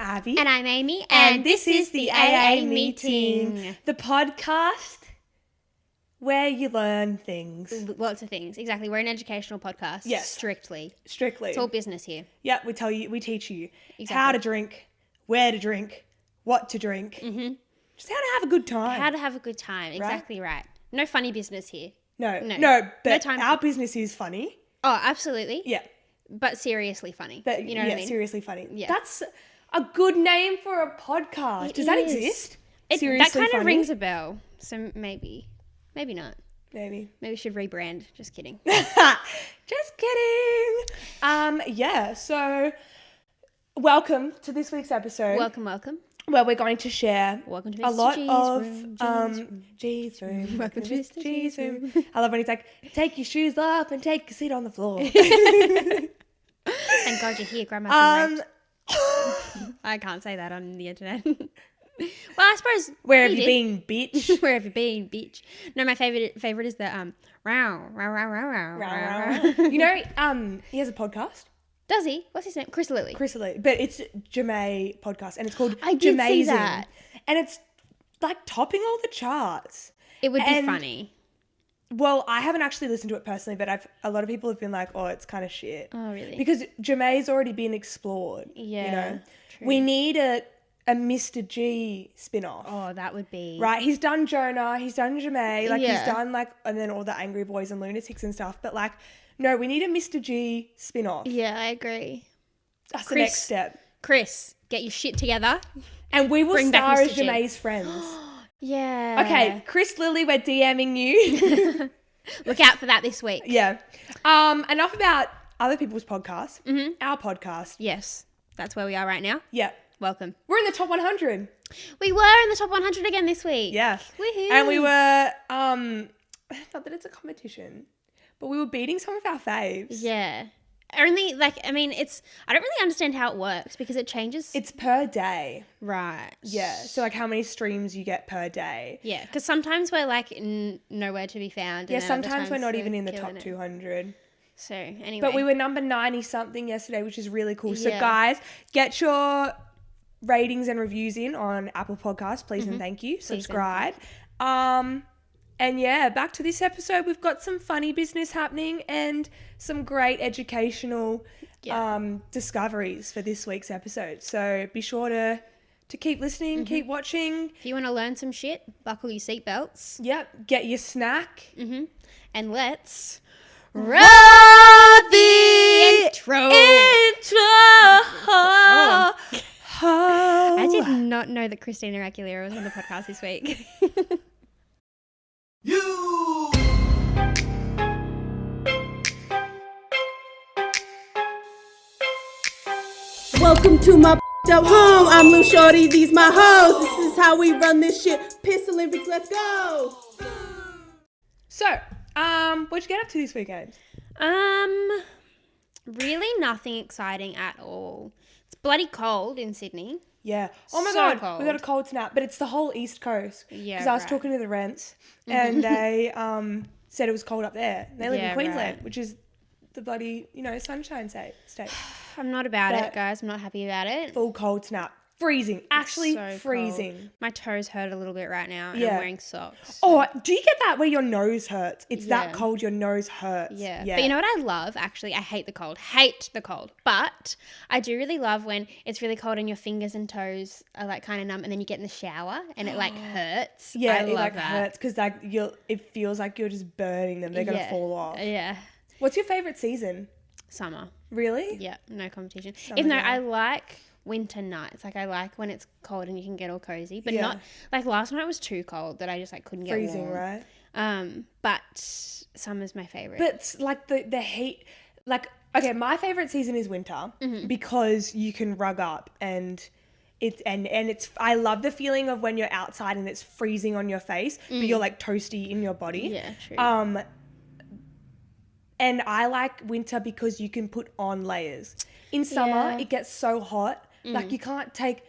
Abby. And I'm Amy. And this is the AA Meeting, the podcast where you learn things. Lots of things. Exactly. We're an educational podcast. Yes. Strictly. Strictly. It's all business here. Yeah, we teach you how to drink, where to drink, what to drink. Mm-hmm. Just how to have a good time. How to have a good time. Exactly right. No funny business here. No, but our business is funny. Oh, absolutely. Yeah. But seriously funny. You know what I mean? Seriously funny. Yeah. That's a good name for a podcast. Does that exist? Seriously that kind funny? of rings a bell. So maybe not. Maybe we should rebrand. Just kidding. Just kidding. Yeah, so welcome to this week's episode. Welcome. Where we're going to share Welcome to a Mr. lot G's of room, G's room. Welcome to Mr. G's room. I love when he's like, take your shoes off and take a seat on the floor. Thank God you're here, Grandma. I can't say that on the internet. Well, I suppose. Where have you been, bitch? Where have you been, bitch? No, my favorite is the row. You know, he has a podcast. Does he? What's his name? Chris Lilly. But it's Jamae podcast, and it's called I did see Jamazing. that. And it's like topping all the charts. It would be funny. Well, I haven't actually listened to it personally, but a lot of people have been like, oh, it's kind of shit. Oh, really? Because Jamae's already been explored. Yeah, you know? true. We need a Mr. G spin-off. Oh, that would be... Right, he's done Jonah, he's done Jamae, like Yeah. he's done like, and then all the Angry Boys and Lunatics and stuff, but like, no, we need a Mr. G spin-off. Yeah, I agree. That's the next step. Chris, get your shit together. And we will Bring back star as Mr. G. Jamae's friends. Yeah. Okay, Chris Lilly, we're DMing you. Look out for that this week. Yeah. Enough about other people's podcasts. Mm-hmm. Our podcast. Yes, that's where we are right now. Yeah. Welcome. We're in the top 100. We were in the top 100 again this week. Yeah. Woohoo. And we were, not that it's a competition, but we were beating some of our faves. Yeah. Only, I don't really understand how it works because it changes. It's per day. Right. Yeah. So, like, how many streams you get per day. Yeah. Because sometimes we're, nowhere to be found. Yeah, sometimes we're not even in the top 200. So, anyway. But we were number 90-something yesterday, which is really cool. So, Yeah. guys, get your ratings and reviews in on Apple Podcasts, please and thank you. Subscribe. And yeah, back to this episode. We've got some funny business happening and some great educational discoveries for this week's episode. So be sure to keep listening, keep watching. If you want to learn some shit, buckle your seatbelts. Yep, get your snack. Mm-hmm. And let's Roll the intro. I did not know that Christina Aguilera was on the podcast this week. Welcome to my up home. I'm Lou Shorty. These my hoes. This is how we run this shit. Piss Olympics. Let's go. So, what'd you get up to this weekend? Really nothing exciting at all. It's bloody cold in Sydney. Yeah. Oh my So God. cold. We got a cold snap, but it's the whole East Coast. Yeah, Because I was right. talking to the Rents and they said it was cold up there. They live in Yeah, Queensland, right. which is the bloody, sunshine state. I'm not about But- it, guys. I'm not happy about it. Full cold snap. Freezing. Actually So freezing. cold. My toes hurt a little bit right now and Yeah. I'm wearing socks. Oh, do you get that where your nose hurts? It's that Yeah. cold, your nose hurts. Yeah. But you know what I love? Actually, I hate the cold. But I do really love when it's really cold and your fingers and toes are kind of numb and then you get in the shower and it hurts. Yeah, I it love that. hurts because it feels like you're just burning them. They're going to fall off. Yeah. What's your favourite season? Summer. Really? Yeah, no competition. Summer, Even though yeah. I like winter nights. I like when it's cold and you can get all cozy. But Yeah. not last night was too cold that I just couldn't get Freezing, warm. right? But summer's my favourite. But the heat, okay, my favorite season is winter because you can rug up and it's I love the feeling of when you're outside and it's freezing on your face, but you're toasty in your body. Yeah, true. And I like winter because you can put on layers. In summer, Yeah. it gets so hot, you can't take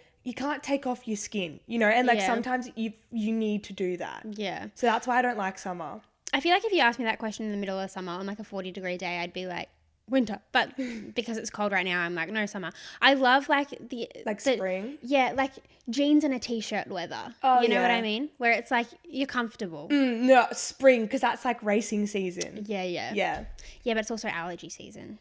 off your skin, and Yeah. sometimes you need to do that. Yeah. So that's why I don't like summer. I feel like if you asked me that question in the middle of summer on a 40-degree day, I'd be like, winter, but because it's cold right now, I'm like, no, summer. I love like the spring. Yeah, like jeans and a t-shirt weather. Oh, you know what yeah. I mean? Where it's like you're comfortable. No, spring, because that's like racing season. Yeah, Yeah. but it's also allergy season.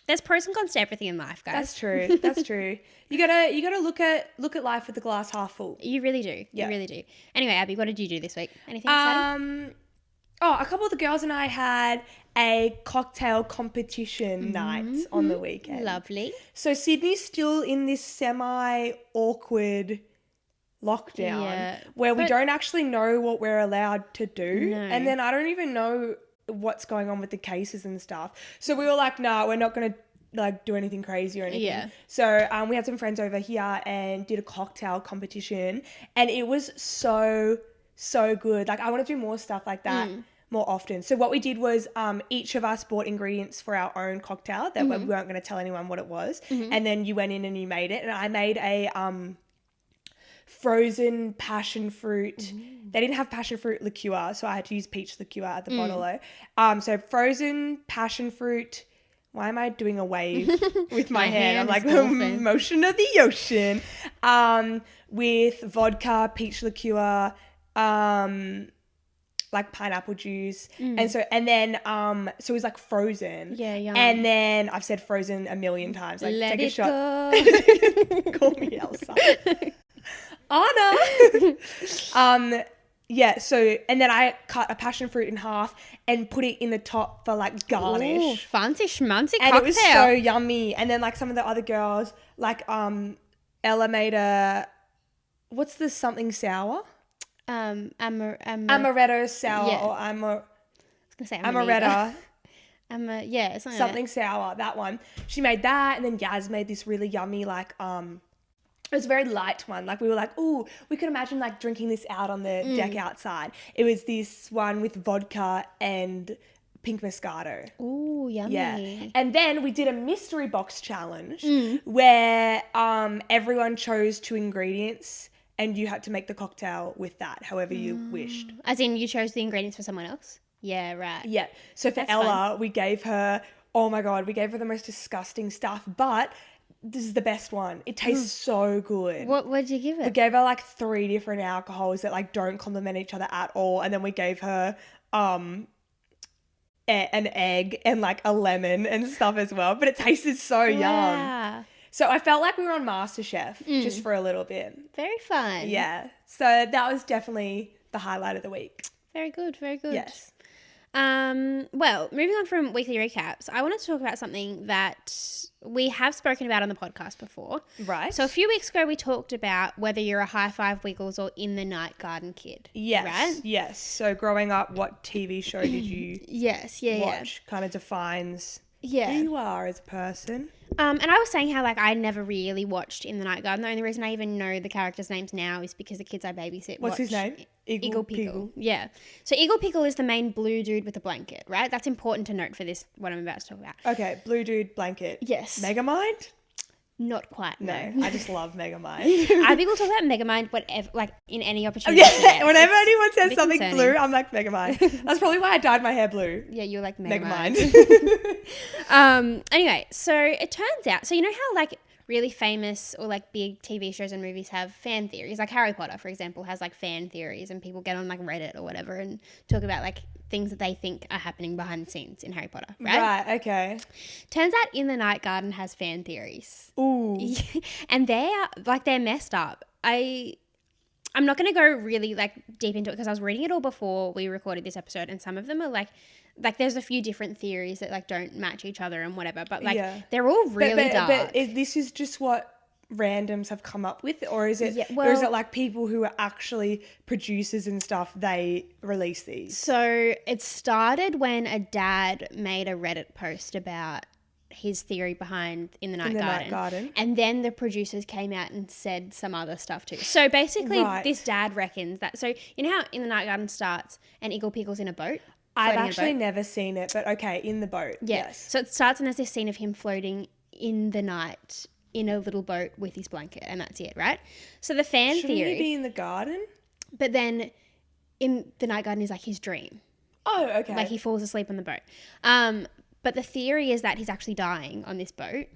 There's pros and cons to everything in life, guys. That's true. That's true. You gotta look at life with the glass half full. You really do. Yeah. You really do. Anyway, Abby, what did you do this week? Anything exciting? A couple of the girls and I had a cocktail competition night on the weekend. Lovely. So Sydney's still in this semi-awkward lockdown where we don't actually know what we're allowed to do. No. And then I don't even know what's going on with the cases and stuff. So we were like, nah, we're not going to like do anything crazy or anything. Yeah. So we had some friends over here and did a cocktail competition, and it was so good. Like I want to do more stuff like that more often. So what we did was each of us bought ingredients for our own cocktail that we weren't going to tell anyone what it was. And then you went in and you made it. And I made a frozen passion fruit. They didn't have passion fruit liqueur, so I had to use peach liqueur at the bottle. So frozen passion fruit. Why am I doing a wave with my hand? I'm like the motion of the ocean. With vodka, peach liqueur, like pineapple juice, and then it was like frozen. Yeah, yum. And then I've said frozen a million times. Like Let take a it shot. go. Call me Elsa. Anna. Yeah, so, and then I cut a passion fruit in half and put it in the top for like garnish. Ooh, fancy schmancy cocktail. And it was so yummy. And then like some of the other girls, like Ella made a, what's the something sour? Amaretto sour, Yeah. or I was gonna say Amaretta. Yeah, Something sour, that one. She made that, and then Yaz made this really yummy like it was a very light one. Like we were like, ooh, we could imagine like drinking this out on the deck outside. It was this one with vodka and pink Moscato. Ooh, yummy. Yeah. And then we did a mystery box challenge where everyone chose 2 ingredients and you had to make the cocktail with that, however you wished. As in you chose the ingredients for someone else? Yeah, right. Yeah. So for That's Ella, we gave her the most disgusting stuff, but this is the best one. It tastes so good. What did you give it? We gave her like 3 different alcohols that like don't complement each other at all, and then we gave her an egg and like a lemon and stuff as well. But it tasted so yum. So I felt like we were on MasterChef just for a little bit. Very fun. Yeah. So that was definitely the highlight of the week. Very good. Very good. Yes. Well, moving on from weekly recaps, I wanted to talk about something that we have spoken about on the podcast before. Right. So a few weeks ago, we talked about whether you're a High Five Wiggles or In the Night Garden kid. Yes. Right? Yes. So growing up, what TV show did you watch? Kind of defines who you are as a person. And I was saying how like I never really watched In the Night Garden. The only reason I even know the characters' names now is because the kids I babysit What's his name? Eagle Pickle. Yeah. So Eagle Pickle is the main blue dude with the blanket, right? That's important to note for this, what I'm about to talk about. Okay, blue dude blanket. Yes. Megamind? Not quite, no. I just love Megamind. I think we'll talk about Megamind whatever, like in any opportunity. Yeah, whenever anyone says something concerning. blue, I'm like Megamind. That's probably why I dyed my hair blue. Yeah, you're like Megamind. Anyway, so it turns out, so you know how like really famous or like big TV shows and movies have fan theories? Like Harry Potter, for example, has like fan theories and people get on like Reddit or whatever and talk about like things that they think are happening behind the scenes in Harry Potter, right? Right, okay. Turns out In the Night Garden has fan theories. Ooh. And they're messed up. I'm not going to go really like deep into it because I was reading it all before we recorded this episode, and some of them are like there's a few different theories that like don't match each other and whatever, but like they're all really dark. But this is just what randoms have come up with, or is it or is it like people who are actually producers and stuff, they release these? So it started when a dad made a Reddit post about his theory behind In the Night Garden. And then the producers came out and said some other stuff too. So basically this dad reckons that, so you know how In the Night Garden starts and Eagle Pickle's in a boat? I've actually never seen it, but okay, in the boat. Yeah. Yes. So it starts and there's this scene of him floating in the night in a little boat with his blanket, and that's it, right? So the fan theory... Shouldn't he be in the garden? But then In the Night Garden is like his dream. Oh, okay. Like he falls asleep on the boat. But the theory is that he's actually dying on this boat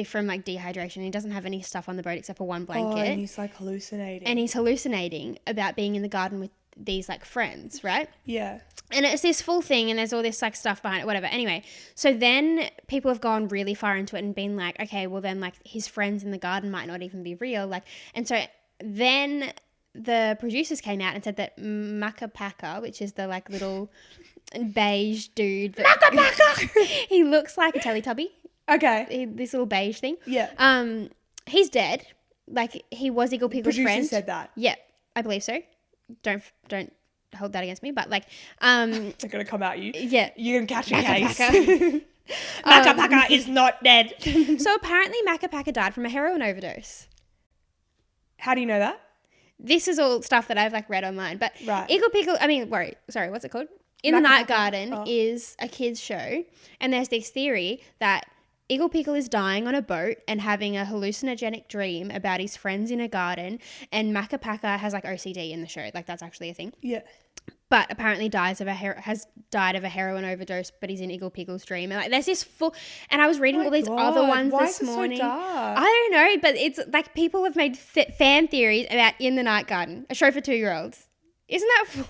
from like dehydration. He doesn't have any stuff on the boat except for one blanket. Oh, and he's like hallucinating. And he's hallucinating about being in the garden with these like friends, right? Yeah. And it's this full thing, and there's all this like stuff behind it, whatever. Anyway, so then people have gone really far into it and been like, okay, well then like his friends in the garden might not even be real. Like, and so then the producers came out and said that Maca, which is the like little beige dude. He looks like a Teletubby. Okay. This little beige thing. Yeah. He's dead. Like he was Eagle Pickle's friend. Producer said that. Yeah, I believe so. Don't hold that against me, but like they're gonna come at you. Yeah, you can catch a case. Maca is not dead. So apparently Maca died from a heroin overdose. How do you know that? This is all stuff that I've like read online, but right. Eagle Pickle. I mean, what's it called? In the Night Garden is a kids show, and there's this theory that Eagle Pickle is dying on a boat and having a hallucinogenic dream about his friends in a garden, and Maca has like OCD in the show. Like that's actually a thing. Yeah. But apparently has died of a heroin overdose, but he's in Eagle Pickle's dream. And like there's this full, and I was reading all these other ones this morning. So dark? I don't know, but it's like people have made fan theories about In the Night Garden, a show for 2-year-olds. Isn't that fun?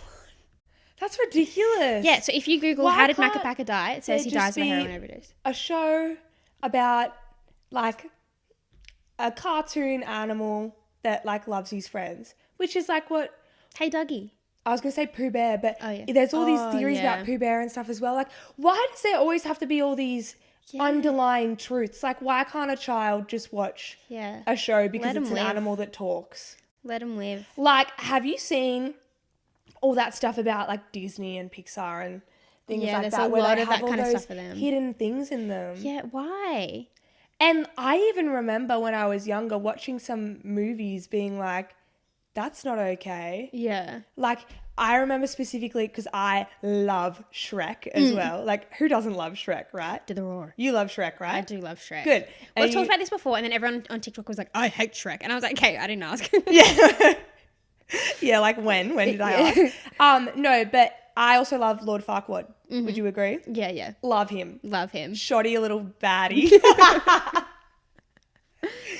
That's ridiculous. Yeah, so if you Google how did Maca die, it says he dies of a heroin overdose. A show about like a cartoon animal that like loves his friends, which is like what Hey Dougie. I was gonna say Pooh Bear, but there's all these theories about Pooh Bear and stuff as well. Like, why does there always have to be all these underlying truths? Like, why can't a child just watch a show because it's an animal that talks? Let him live. Like, have you seen all that stuff about like Disney and Pixar and things like that? Yeah, there's a lot of that kind of stuff for them. Hidden things in them. Yeah, why? And I even remember when I was younger watching some movies being like, that's not okay. Yeah. Like, I remember specifically because I love Shrek as well. Like, who doesn't love Shrek, right? To the roar. You love Shrek, right? I do love Shrek. Good. We've talked about this before, and then everyone on TikTok was like, I hate Shrek. And I was like, okay, I didn't ask. Yeah. Yeah, like when? When did I ask? No, but I also love Lord Farquaad. Mm-hmm. Would you agree? Yeah, yeah. Love him. Love him. Shoddy, a little baddie.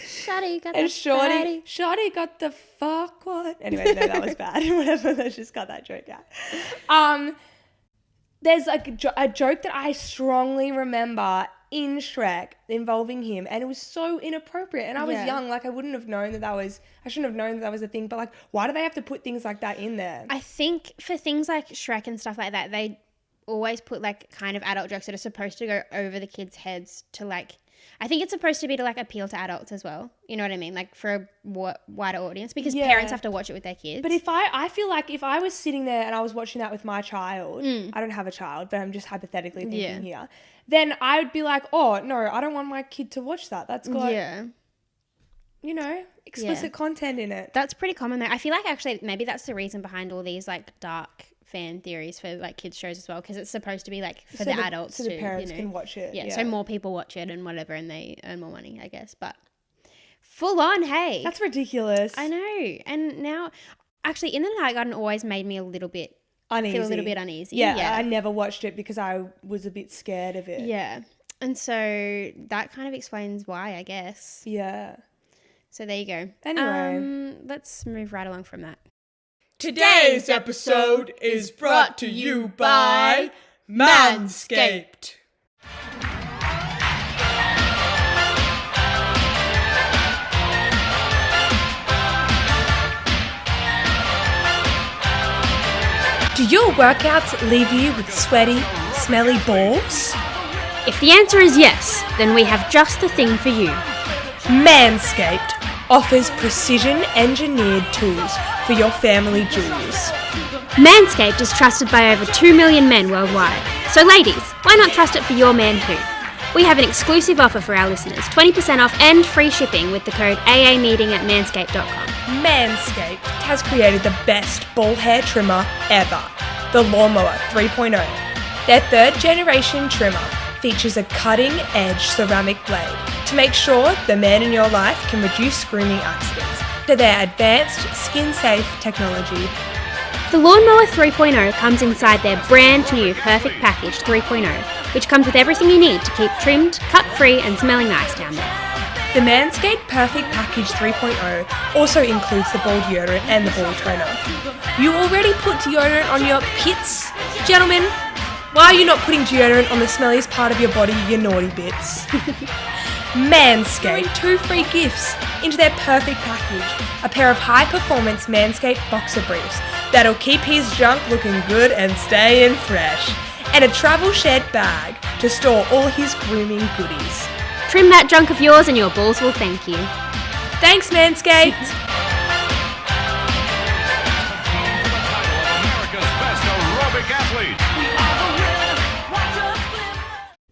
Shotty got the fatty. Shotty got the fuck what? Anyway, no, that was bad. Whatever, let's just cut that joke out. There's like a joke that I strongly remember in Shrek involving him, and it was so inappropriate. And I was young, like I shouldn't have known that was a thing. But like, why do they have to put things like that in there? I think for things like Shrek and stuff like that, they always put like kind of adult jokes that are supposed to go over the kids' heads to like. I think it's supposed to be to like appeal to adults as well. You know what I mean? Like for a wider audience, because parents have to watch it with their kids. But I feel like if I was sitting there and I was watching that with my child, I don't have a child, but I'm just hypothetically thinking here, then I would be like, oh no, I don't want my kid to watch that. That's got, you know, explicit content in it. That's pretty common though. I feel like actually maybe that's the reason behind all these like dark fan theories for like kids shows as well, because it's supposed to be like for the adults so too, the parents can watch it. Yeah, so more people watch it and whatever, and they earn more money, I guess. But full on, hey, that's ridiculous. I know. And now actually In the Night Garden always made me a little bit uneasy. Yeah, I never watched it because I was a bit scared of it. Yeah, and so that kind of explains why, I guess. Yeah, so there you go. Anyway, let's move right along from that. Today's episode is brought to you by Manscaped. Do your workouts leave you with sweaty, smelly balls? If the answer is yes, then we have just the thing for you. Manscaped offers precision-engineered tools for your family jewels. Manscaped is trusted by over 2 million men worldwide. So ladies, why not trust it for your man too? We have an exclusive offer for our listeners, 20% off and free shipping with the code AAmeeting at manscaped.com. Manscaped has created the best ball hair trimmer ever, the Lawnmower 3.0. Their third generation trimmer features a cutting-edge ceramic blade to make sure the man in your life can reduce grooming accidents. To their advanced skin-safe technology, The Lawnmower 3.0 comes inside their brand new Perfect Package 3.0, which comes with everything you need to keep trimmed, cut-free and smelling nice down there. The Manscaped Perfect Package 3.0 also includes the ball deodorant and the ball toner. You already put deodorant on your pits? Gentlemen, why are you not putting deodorant on the smelliest part of your body, you naughty bits? Manscaped, 2 free gifts into their perfect package. A pair of high-performance Manscaped boxer briefs that'll keep his junk looking good and staying fresh. And a travel shed bag to store all his grooming goodies. Trim that junk of yours and your balls will thank you. Thanks, Manscaped! America's best aerobic athlete.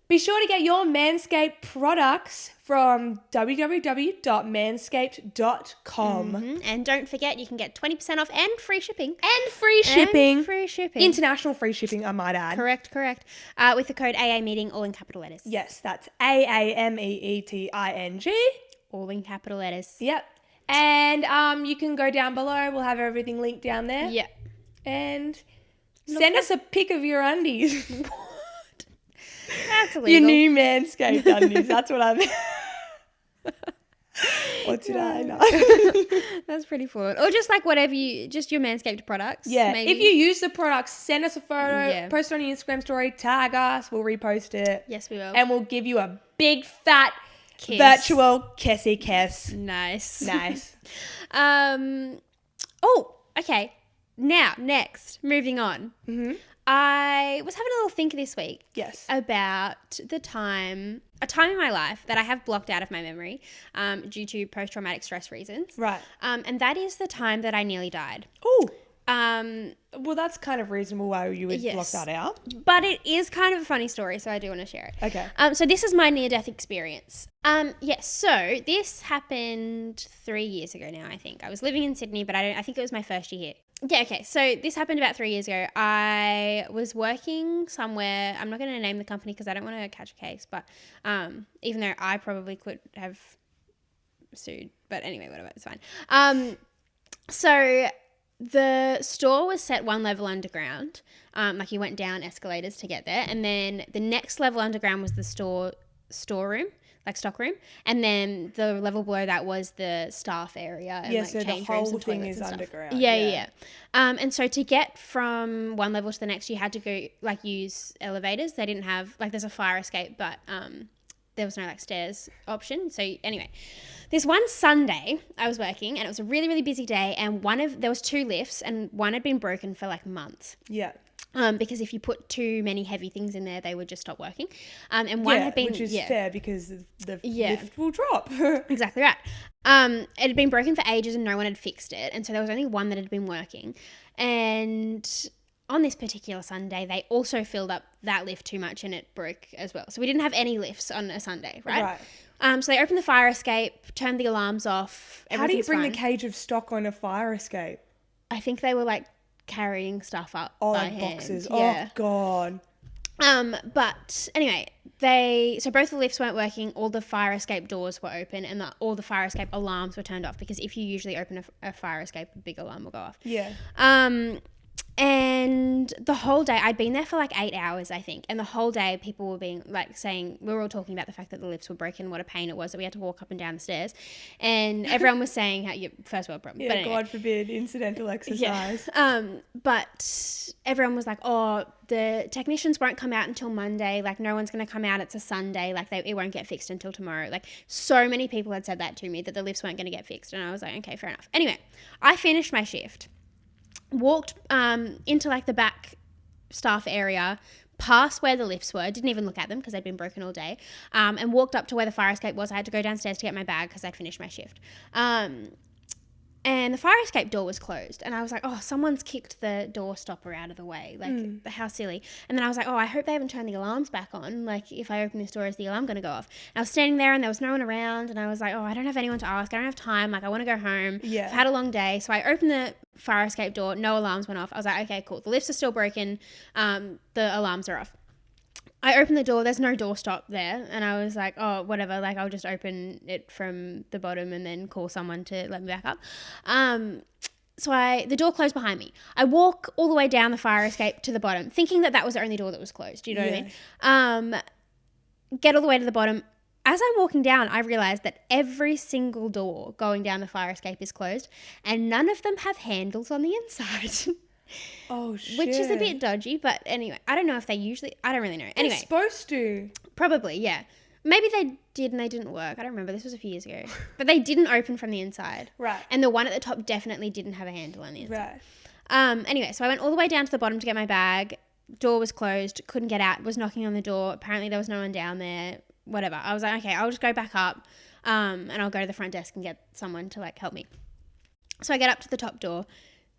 Be sure to get your Manscaped products from www.manscaped.com. And don't forget, you can get 20% off and free shipping. And free shipping. International International free shipping, I might add. Correct. With the code AA Meeting, all in capital letters. Yes, that's AAMEETING. All in capital letters. Yep. And you can go down below. We'll have everything linked down there. Yep. And send us a pic of your undies. That's illegal. Your new Manscaped undies. That's what I meant. What did I know? That's pretty forward. Or just like whatever just your Manscaped products. Yeah. Maybe. If you use the products, send us a photo, Yeah. post it on your Instagram story, tag us, we'll repost it. Yes, we will. And we'll give you a big fat Kiss. virtual kissy kiss. Nice. Nice. Oh, okay. Now, next, moving on. Mm-hmm. I was having a little think this week. Yes. About a time in my life that I have blocked out of my memory due to post-traumatic stress reasons. Right. And that is the time that I nearly died. Oh. Um, Well, that's kind of reasonable why you would Yes. block that out. but it is kind of a funny story, so I do want to share it. Okay. So this is my near-death experience. Yes, so this happened 3 years ago now, I think. I was living in Sydney, but I think it was my first year here. Yeah, okay, so this happened about 3 years ago. I was working somewhere. I'm not going to name the company because I don't want to catch a case, but even though I probably could have sued. But anyway, whatever, it's fine. So the store was set one level underground. Like you went down escalators to get there. And then the next level underground was the storeroom, like stockroom. And then the level below that was the staff area. And Yeah, like so the change rooms whole and thing toilets is and stuff. underground. Yeah. And so to get from one level to the next, you had to go like use elevators. They didn't have like there's a fire escape, but there was no like stairs option. So anyway, this one Sunday I was working and it was a really, really busy day, and there was 2 lifts and one had been broken for like months. Yeah. Because if you put too many heavy things in there, they would just stop working. And one had been which is fair because the lift will drop. Exactly right. It had been broken for ages and no one had fixed it. And so there was only one that had been working. And on this particular Sunday, they also filled up that lift too much and it broke as well. So we didn't have any lifts on a Sunday, right? So they opened the fire escape, turned the alarms off. How do you bring fine. the cage of stock on a fire escape? I think they were like carrying stuff up by like hand. boxes. Yeah. Oh, God. But anyway, so both the lifts weren't working, all the fire escape doors were open, and all the fire escape alarms were turned off, because if you usually open a fire escape, a big alarm will go off. Yeah. And the whole day, I'd been there for like 8 hours, I think. And the whole day, people were being like saying, we were all talking about the fact that the lifts were broken, what a pain it was that we had to walk up and down the stairs. And everyone was saying how first world problem. Yeah, but anyway. God forbid, incidental exercise. Yeah. But everyone was like, oh, the technicians won't come out until Monday. Like, no one's going to come out. It's a Sunday. Like, it won't get fixed until tomorrow. Like, so many people had said that to me, that the lifts weren't going to get fixed. And I was like, okay, fair enough. Anyway, I finished my shift. Walked into like the back staff area, past where the lifts were, didn't even look at them because they'd been broken all day, and walked up to where the fire escape was. I had to go downstairs to get my bag because I'd finished my shift. And the fire escape door was closed. And I was like, oh, someone's kicked the door stopper out of the way. Like, how silly. And then I was like, oh, I hope they haven't turned the alarms back on. Like, if I open this door, is the alarm going to go off? And I was standing there and there was no one around. And I was like, oh, I don't have anyone to ask. I don't have time. Like, I want to go home. Yeah. I've had a long day. So I opened the fire escape door. No alarms went off. I was like, okay, cool. The lifts are still broken. The alarms are off. I opened the door, there's no doorstop there, and I was like, oh, whatever, like, I'll just open it from the bottom and then call someone to let me back up. the door closed behind me. I walk all the way down the fire escape to the bottom, thinking that was the only door that was closed. Do you know what I mean? Get all the way to the bottom. As I'm walking down, I realize that every single door going down the fire escape is closed, and none of them have handles on the inside. Oh, shit. Which is a bit dodgy, but anyway, I don't know if they usually, I don't really know. Anyway. They're supposed to. Probably, yeah. Maybe they did and they didn't work. I don't remember. This was a few years ago. But they didn't open from the inside. Right. And the one at the top definitely didn't have a handle on the inside. Right. Anyway, so I went all the way down to the bottom to get my bag. Door was closed. Couldn't get out. Was knocking on the door. Apparently there was no one down there. Whatever. I was like, okay, I'll just go back up and I'll go to the front desk and get someone to like help me. So I get up to the top door.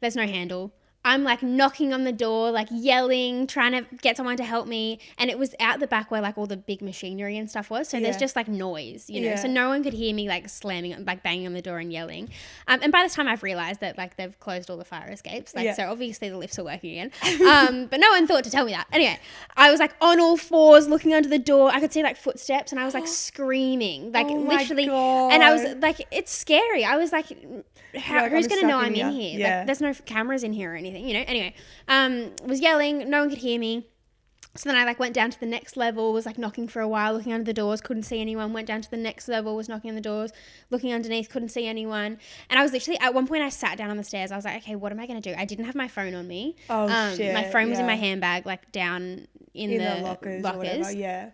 There's no handle. I'm like knocking on the door, like yelling, trying to get someone to help me. And it was out the back where like all the big machinery and stuff was. So there's just like noise, you know. So no one could hear me like slamming, like banging on the door and yelling. And by this time I've realized that like they've closed all the fire escapes. Like so obviously the lifts are working again. But no one thought to tell me that. Anyway, I was like on all fours looking under the door. I could see like footsteps and I was like screaming, like literally. God. And I was like, it's scary. I was like, who's going to know I'm in here? Like, there's no cameras in here or anything, you know? Anyway, was yelling, no one could hear me. So then I like went down to the next level, was like knocking for a while, looking under the doors, couldn't see anyone, went down to the next level, was knocking on the doors, looking underneath, couldn't see anyone. And I was literally, at one point I sat down on the stairs. I was like, okay, what am I going to do? I didn't have my phone on me. Oh, shit. My phone was in my handbag, like down in the lockers. Or whatever. Yeah.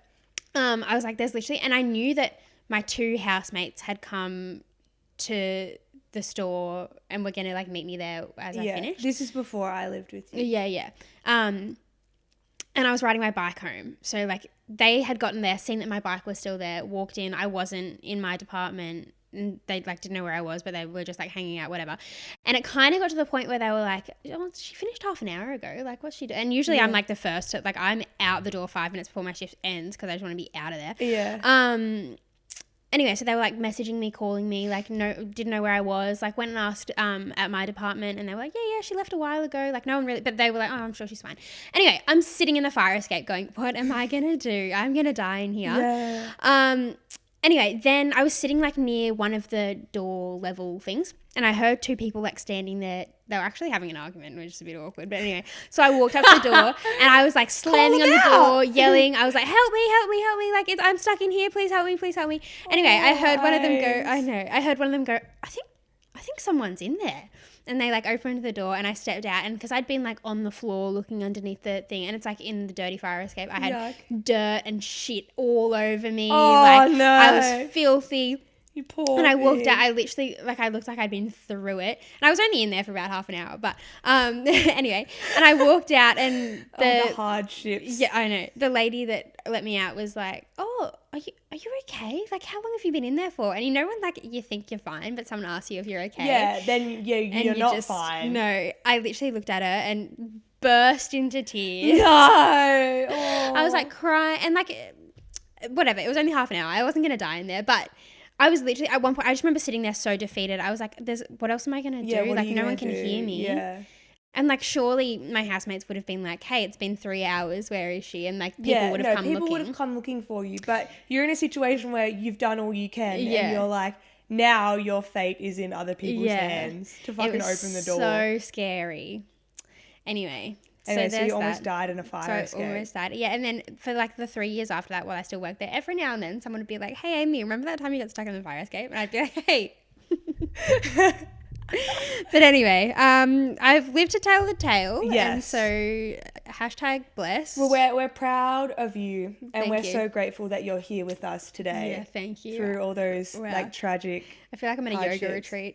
I was like, there's literally, and I knew that my two housemates had come to the store and were going to like meet me there as I finished. This is before I lived with you. Yeah. And I was riding my bike home. So like they had gotten there, seen that my bike was still there, walked in. I wasn't in my department and they like didn't know where I was, but they were just like hanging out, whatever. And it kind of got to the point where they were like, oh, she finished half an hour ago. Like what's she doing? And usually I'm like the first to, like I'm out the door 5 minutes before my shift ends because I just want to be out of there. Yeah. Anyway, so they were like messaging me, calling me, like didn't know where I was, like went and asked at my department and they were like, yeah, she left a while ago. Like no one really, but they were like, oh, I'm sure she's fine. Anyway, I'm sitting in the fire escape going, what am I going to do? I'm going to die in here. Yeah. Anyway, then I was sitting like near one of the door level things and I heard two people like standing there. They were actually having an argument, which is a bit awkward. But anyway, so I walked up to the door and I was like slamming on the door, yelling. I was like, help me. Like, I'm stuck in here. Please help me. Anyway, I heard one of them go, I heard one of them go, I think someone's in there. And they like opened the door and I stepped out and because I'd been like on the floor looking underneath the thing and it's like in the dirty fire escape. I had dirt and shit all over me. Oh, no. I was filthy. You poor And I walked thing. out, I literally, like I looked like I'd been through it. And I was only in there for about half an hour. But anyway, and I walked out and the hardships. Yeah, I know. The lady that let me out was like, oh, are you okay? Like, how long have you been in there for? And you know when like you think you're fine, but someone asks you if you're okay? Yeah, then you're not fine. No, I literally looked at her and burst into tears. No. Oh. I was like crying and like, whatever. It was only half an hour. I wasn't going to die in there, but I was literally at one point, I just remember sitting there so defeated. I was like, what else am I going to do? Like no one can hear me. Yeah. And like surely my housemates would have been like, hey, it's been 3 hours. Where is she? And like people would have come looking. People would have come looking for you. But you're in a situation where you've done all you can and you're like, now your fate is in other people's hands to fucking open the door. So scary. Anyway, so you almost died in a fire escape. I almost died. Yeah, and then for like the 3 years after that, while I still worked there, every now and then someone would be like, hey, Amy, remember that time you got stuck in the fire escape? And I'd be like, hey. But anyway, I've lived to tell the tale. Yes. And so #bless. Well, we're proud of you and we're so grateful that you're here with us today. Yeah, thank you. Through all those like tragic I feel like I'm in a yoga retreat.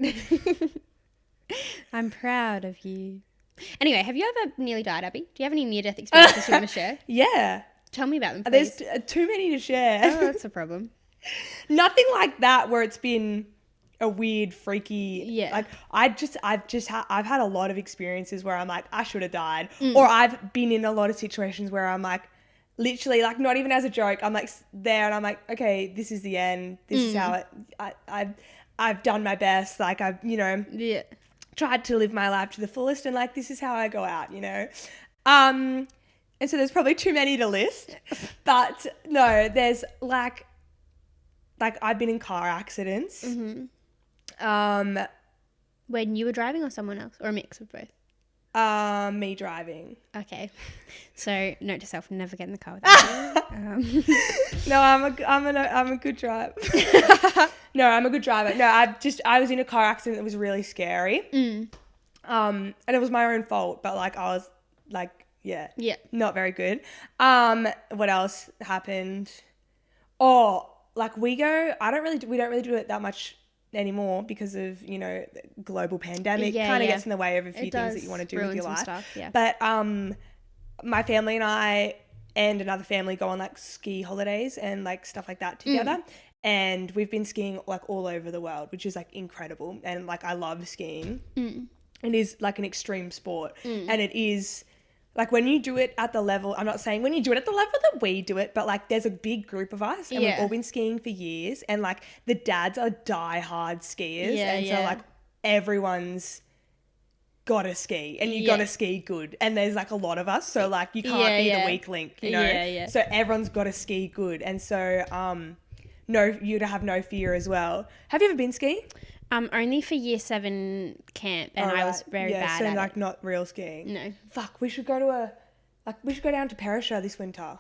I'm proud of you. Anyway, have you ever nearly died, Abby? Do you have any near-death experiences you want to share? Yeah. Tell me about them, please. There's too many to share. Oh, that's a problem. Nothing like that where it's been a weird, freaky. Yeah. Like I've had a lot of experiences where I'm like, I should have died, or I've been in a lot of situations where I'm like, literally, like not even as a joke, I'm like there and I'm like, okay, this is the end. This is how I've done my best. Like I've tried to live my life to the fullest, and like this is how I go out, and so there's probably too many to list, but no, there's like I've been in car accidents, When you were driving or someone else? Or a mix of both? Me driving. Okay. So, note to self, never get in the car with you. No, I'm a good driver. No, I'm a good driver. No, I was in a car accident that was really scary. And it was my own fault, but like I was like, yeah, not very good. What else happened? Oh, like we don't really do it that much anymore because of, you know, the global pandemic kind of gets in the way of a few things that you want to do with your life. Stuff, yeah. But my family and I and another family go on like ski holidays and like stuff like that together. And we've been skiing like all over the world, which is like incredible. And like I love skiing. It is like an extreme sport. And it is like when you do it at the level, I'm not saying when you do it at the level that we do it, but like there's a big group of us and we've all been skiing for years, and like the dads are die-hard skiers. So like everyone's got to ski and you got to ski good. And there's like a lot of us. So like you can't be the weak link, you know? So everyone's got to ski good. And so you'd have no fear as well. Have you ever been skiing? Only for year 7 camp, and I was very bad at like it. not real skiing. No. Fuck, we should go down to Perisher this winter.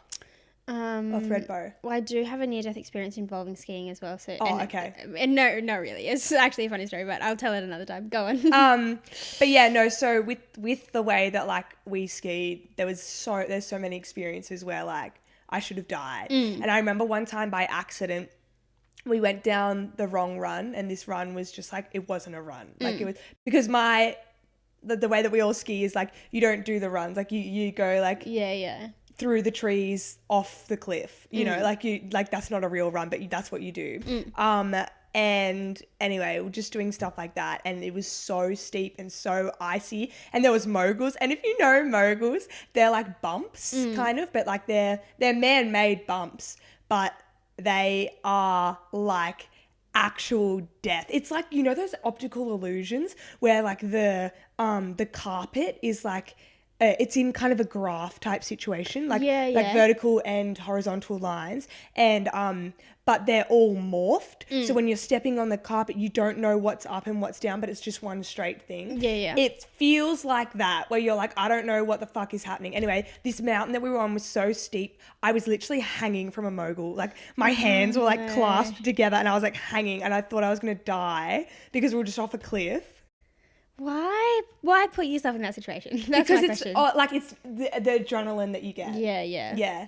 Or Threadbow. Well, I do have a near-death experience involving skiing as well. So. Okay. And no, really. It's actually a funny story, but I'll tell it another time. Go on. But yeah, no. So with the way that like we skied, there's so many experiences where like I should have died. And I remember one time by accident, we went down the wrong run, and this run was just like, it wasn't a run. Like it was, because the way that we all ski is like, you don't do the runs. Like you go like through the trees off the cliff, you know, like that's not a real run, but that's what you do. And anyway, we're just doing stuff like that. And it was so steep and so icy, and there was moguls. And if you know moguls, they're like bumps kind of, but like they're man-made bumps, but they are like actual death. It's like, you know, those optical illusions where like the carpet is like it's in kind of a graph type situation, like vertical and horizontal lines, and but they're all morphed. So when you're stepping on the carpet, you don't know what's up and what's down, but it's just one straight thing. It feels like that, where you're like, I don't know what the fuck is happening. Anyway, this mountain that we were on was so steep, I was literally hanging from a mogul. Like my hands were like clasped together, and I was like hanging, and I thought I was gonna die because we were just off a cliff. Why put yourself in that situation? That's because my it's question. like it's the adrenaline that you get. Yeah.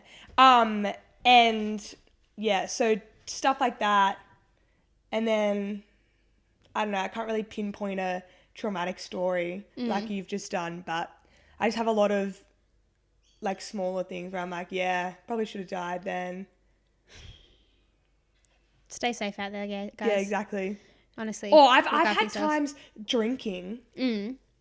And yeah, so stuff like that. And then I don't know, I can't really pinpoint a traumatic story like you've just done, but I just have a lot of like smaller things where I'm like, yeah, probably should have died then. Stay safe out there, guys. Yeah, exactly. Honestly. Or I've had times drinking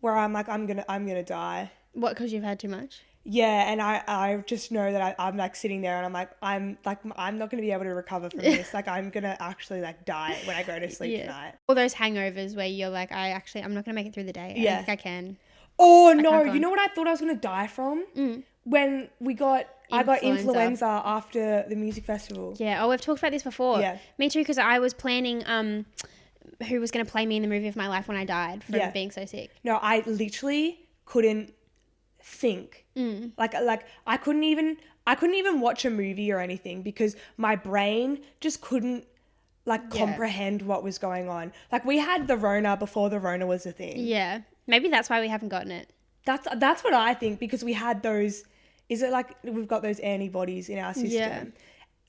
where I'm like, I'm gonna die. What, because you've had too much? Yeah, and I just know that I'm like sitting there and I'm not gonna be able to recover from this. Like I'm gonna actually like die when I go to sleep tonight. All those hangovers where you're like, I'm not gonna make it through the day. I don't think I can. Oh no, you know what I thought I was gonna die from? When I got influenza after the music festival. Yeah. Oh, we've talked about this before. Yeah. Me too, because I was planning who was going to play me in the movie of my life when I died from being so sick. No, I literally couldn't think. Like I couldn't even watch a movie or anything because my brain just couldn't comprehend what was going on. Like we had the Rona before the Rona was a thing. Yeah. Maybe that's why we haven't gotten it. That's what I think, because we had those, is it like we've got those antibodies in our system? Yeah.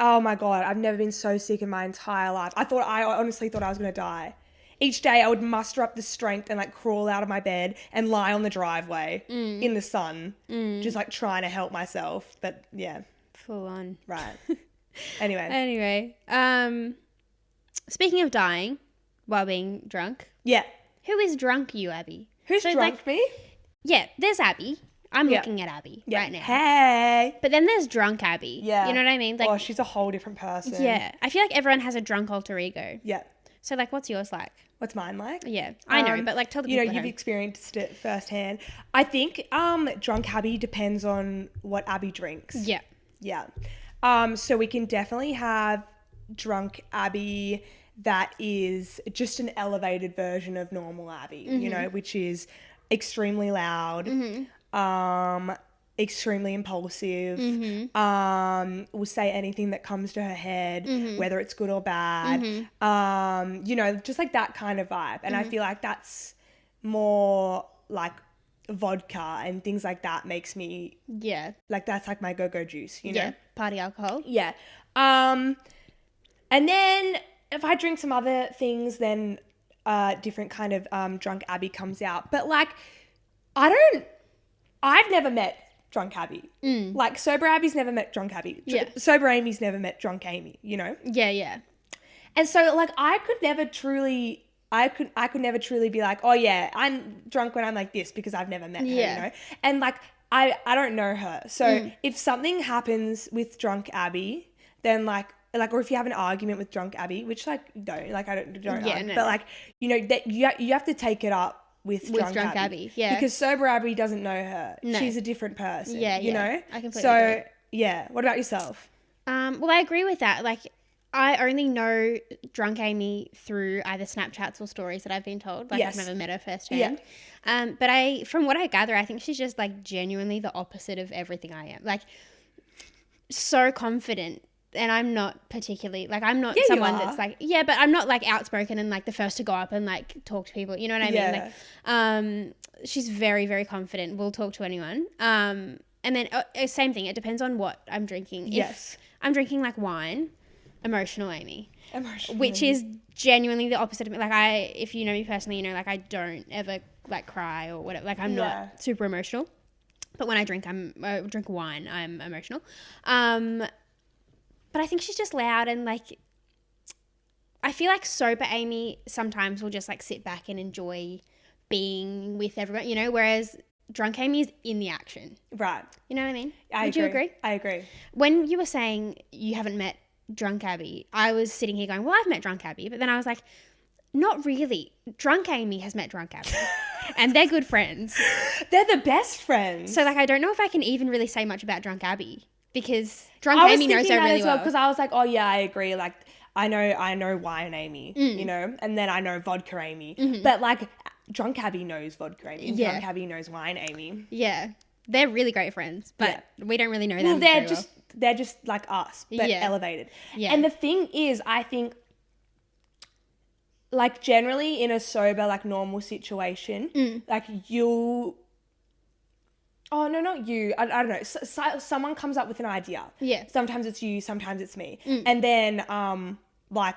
Oh my God, I've never been so sick in my entire life. I honestly thought I was going to die. Each day I would muster up the strength and like crawl out of my bed and lie on the driveway in the sun, just like trying to help myself. But yeah. Full on. Right. Anyway. Speaking of dying while being drunk. Yeah. Who is drunk, you, Abby? Who's drunk, me? Yeah, there's Abby. I'm looking at Abby right now. Hey. But then there's drunk Abby. Yeah. You know what I mean? Like, she's a whole different person. Yeah. I feel like everyone has a drunk alter ego. Yeah. So, like, what's yours like? What's mine like? Yeah. I know, but, like, tell the people. You've experienced it firsthand. I think drunk Abby depends on what Abby drinks. Yeah. So we can definitely have drunk Abby that is just an elevated version of normal Abby, you know, which is extremely loud, extremely impulsive, will say anything that comes to her head, whether it's good or bad, you know, just like that kind of vibe. And I feel like that's more like vodka and things like that makes me, like that's like my go-go juice, you know? Party alcohol. Yeah. And then if I drink some other things, then different kind of drunk Abby comes out. But like, I've never met drunk Abby. Like sober Abby's never met drunk Abby. Sober Amy's never met drunk Amy, you know? Yeah. And so like I could never truly be like, oh yeah, I'm drunk when I'm like this because I've never met her, you know? And like I don't know her. So if something happens with drunk Abby, then like or if you have an argument with drunk Abby, which like don't but like, you know, that you have to take it up with drunk Abby. Yeah. Because sober Abby doesn't know her. No. She's a different person. You know? I completely agree. Yeah. What about yourself? Well, I agree with that. Like, I only know drunk Amy through either Snapchats or stories that I've been told. Like, I've never met her firsthand. But from what I gather, I think she's just like genuinely the opposite of everything I am. Like, so confident. And I'm not particularly, like, I'm not someone that's like, but I'm not like outspoken and like the first to go up and like talk to people. You know what I mean? Like, she's very, very confident. Will talk to anyone. And then same thing. It depends on what I'm drinking. If I'm drinking like wine, emotional Amy. Which is genuinely the opposite of me. Like if you know me personally, you know, like I don't ever like cry or whatever. Like I'm not super emotional. But when I drink, drink wine, I'm emotional. But I think she's just loud and like, I feel like sober Amy sometimes will just like sit back and enjoy being with everyone, you know, whereas drunk Amy is in the action. Right. You know what I mean? Would you agree? I agree. When you were saying you haven't met drunk Abby, I was sitting here going, well, I've met drunk Abby. But then I was like, not really. Drunk Amy has met drunk Abby. And they're good friends. They're the best friends. So like, I don't know if I can even really say much about drunk Abby. Because drunk Amy knows her really well. Because I was like, oh yeah, I agree. Like I know wine Amy, you know, and then I know vodka Amy. But like drunk Abby knows vodka Amy. And drunk Abby knows wine Amy. Yeah, they're really great friends, but we don't really know them. Well, they're just like us, but elevated. Yeah. And the thing is, I think, like generally in a sober, like normal situation, like you'll. Oh, no, not you. I don't know. Someone comes up with an idea. Yeah. Sometimes it's you, sometimes it's me. And then, like,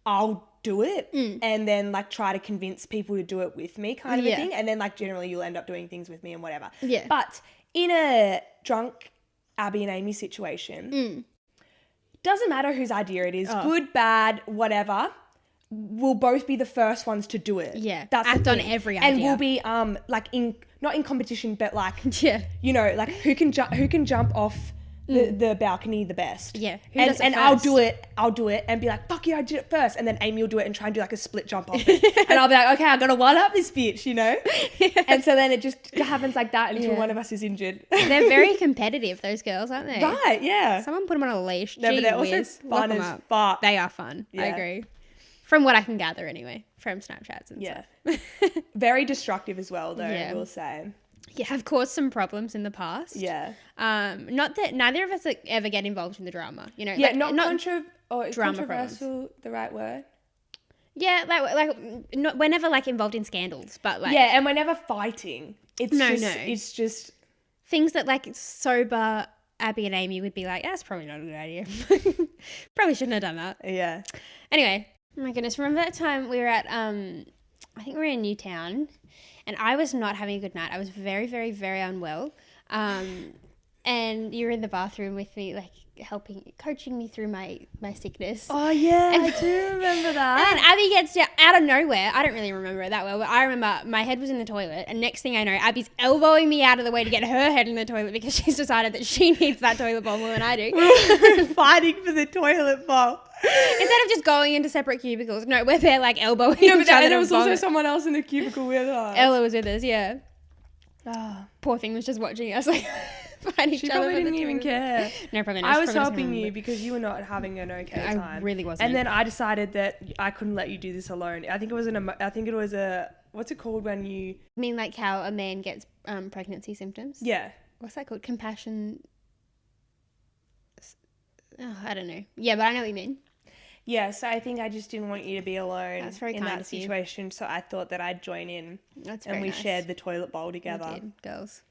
I'll do it and then, like, try to convince people to do it with me kind of a thing. And then, like, generally you'll end up doing things with me and whatever. Yeah. But in a drunk Abby and Amy situation, doesn't matter whose idea it is, good, bad, whatever, we'll both be the first ones to do it. Yeah. That's act on every idea. And we'll be, like, not in competition, but like, you know, like who can jump off the balcony the best. Yeah. And I'll do it and be like, fuck yeah, I did it first. And then Amy will do it and try and do like a split jump off it. And I'll be like, okay, I gotta one up this bitch, you know? And so then it just happens like that until one of us is injured. They're very competitive, those girls, aren't they? Right, yeah. Someone put them on a leash. No, but they're also fun as fuck. They are fun. Yeah. I agree. From what I can gather anyway, from Snapchats and stuff. Very destructive as well, though, I will say. Yeah, have caused some problems in the past. Yeah. Not that neither of us ever get involved in the drama, you know. Yeah, like, not drama controversial problems. The right word? Yeah, like we're never like involved in scandals, but like and we're never fighting. It's just things that like sober Abby and Amy would be like, that's probably not a good idea. Probably shouldn't have done that. Yeah. Anyway, oh my goodness, remember that time we were at I think we were in Newtown and I was not having a good night. I was very, very, very unwell. And you were in the bathroom with me, like coaching me through my sickness. Oh yeah, I do remember that. And then Abby gets down out of nowhere. I don't really remember it that well, but I remember my head was in the toilet, and next thing I know, Abby's elbowing me out of the way to get her head in the toilet because she's decided that she needs that toilet bowl more than I do. We're fighting for the toilet bowl. Instead of just going into separate cubicles, no, we're there like elbowing each other. And there was also someone else in the cubicle with us. Ella was with us, yeah. Oh. Poor thing was just watching us like find each She other. probably didn't even care. No, probably not. I was helping you because you were not having an okay time. I really wasn't. And then I decided that I couldn't let you do this alone. I think it was a what's it called when you... I mean, like how a man gets pregnancy symptoms? Yeah. What's that called? Compassion... Oh, I don't know. Yeah, but I know what you mean. Yeah, so I think I just didn't want you to be alone That's very in kind that of you. situation, so I thought that I'd join in. That's very and we nice. shared the toilet bowl together. We did, girls.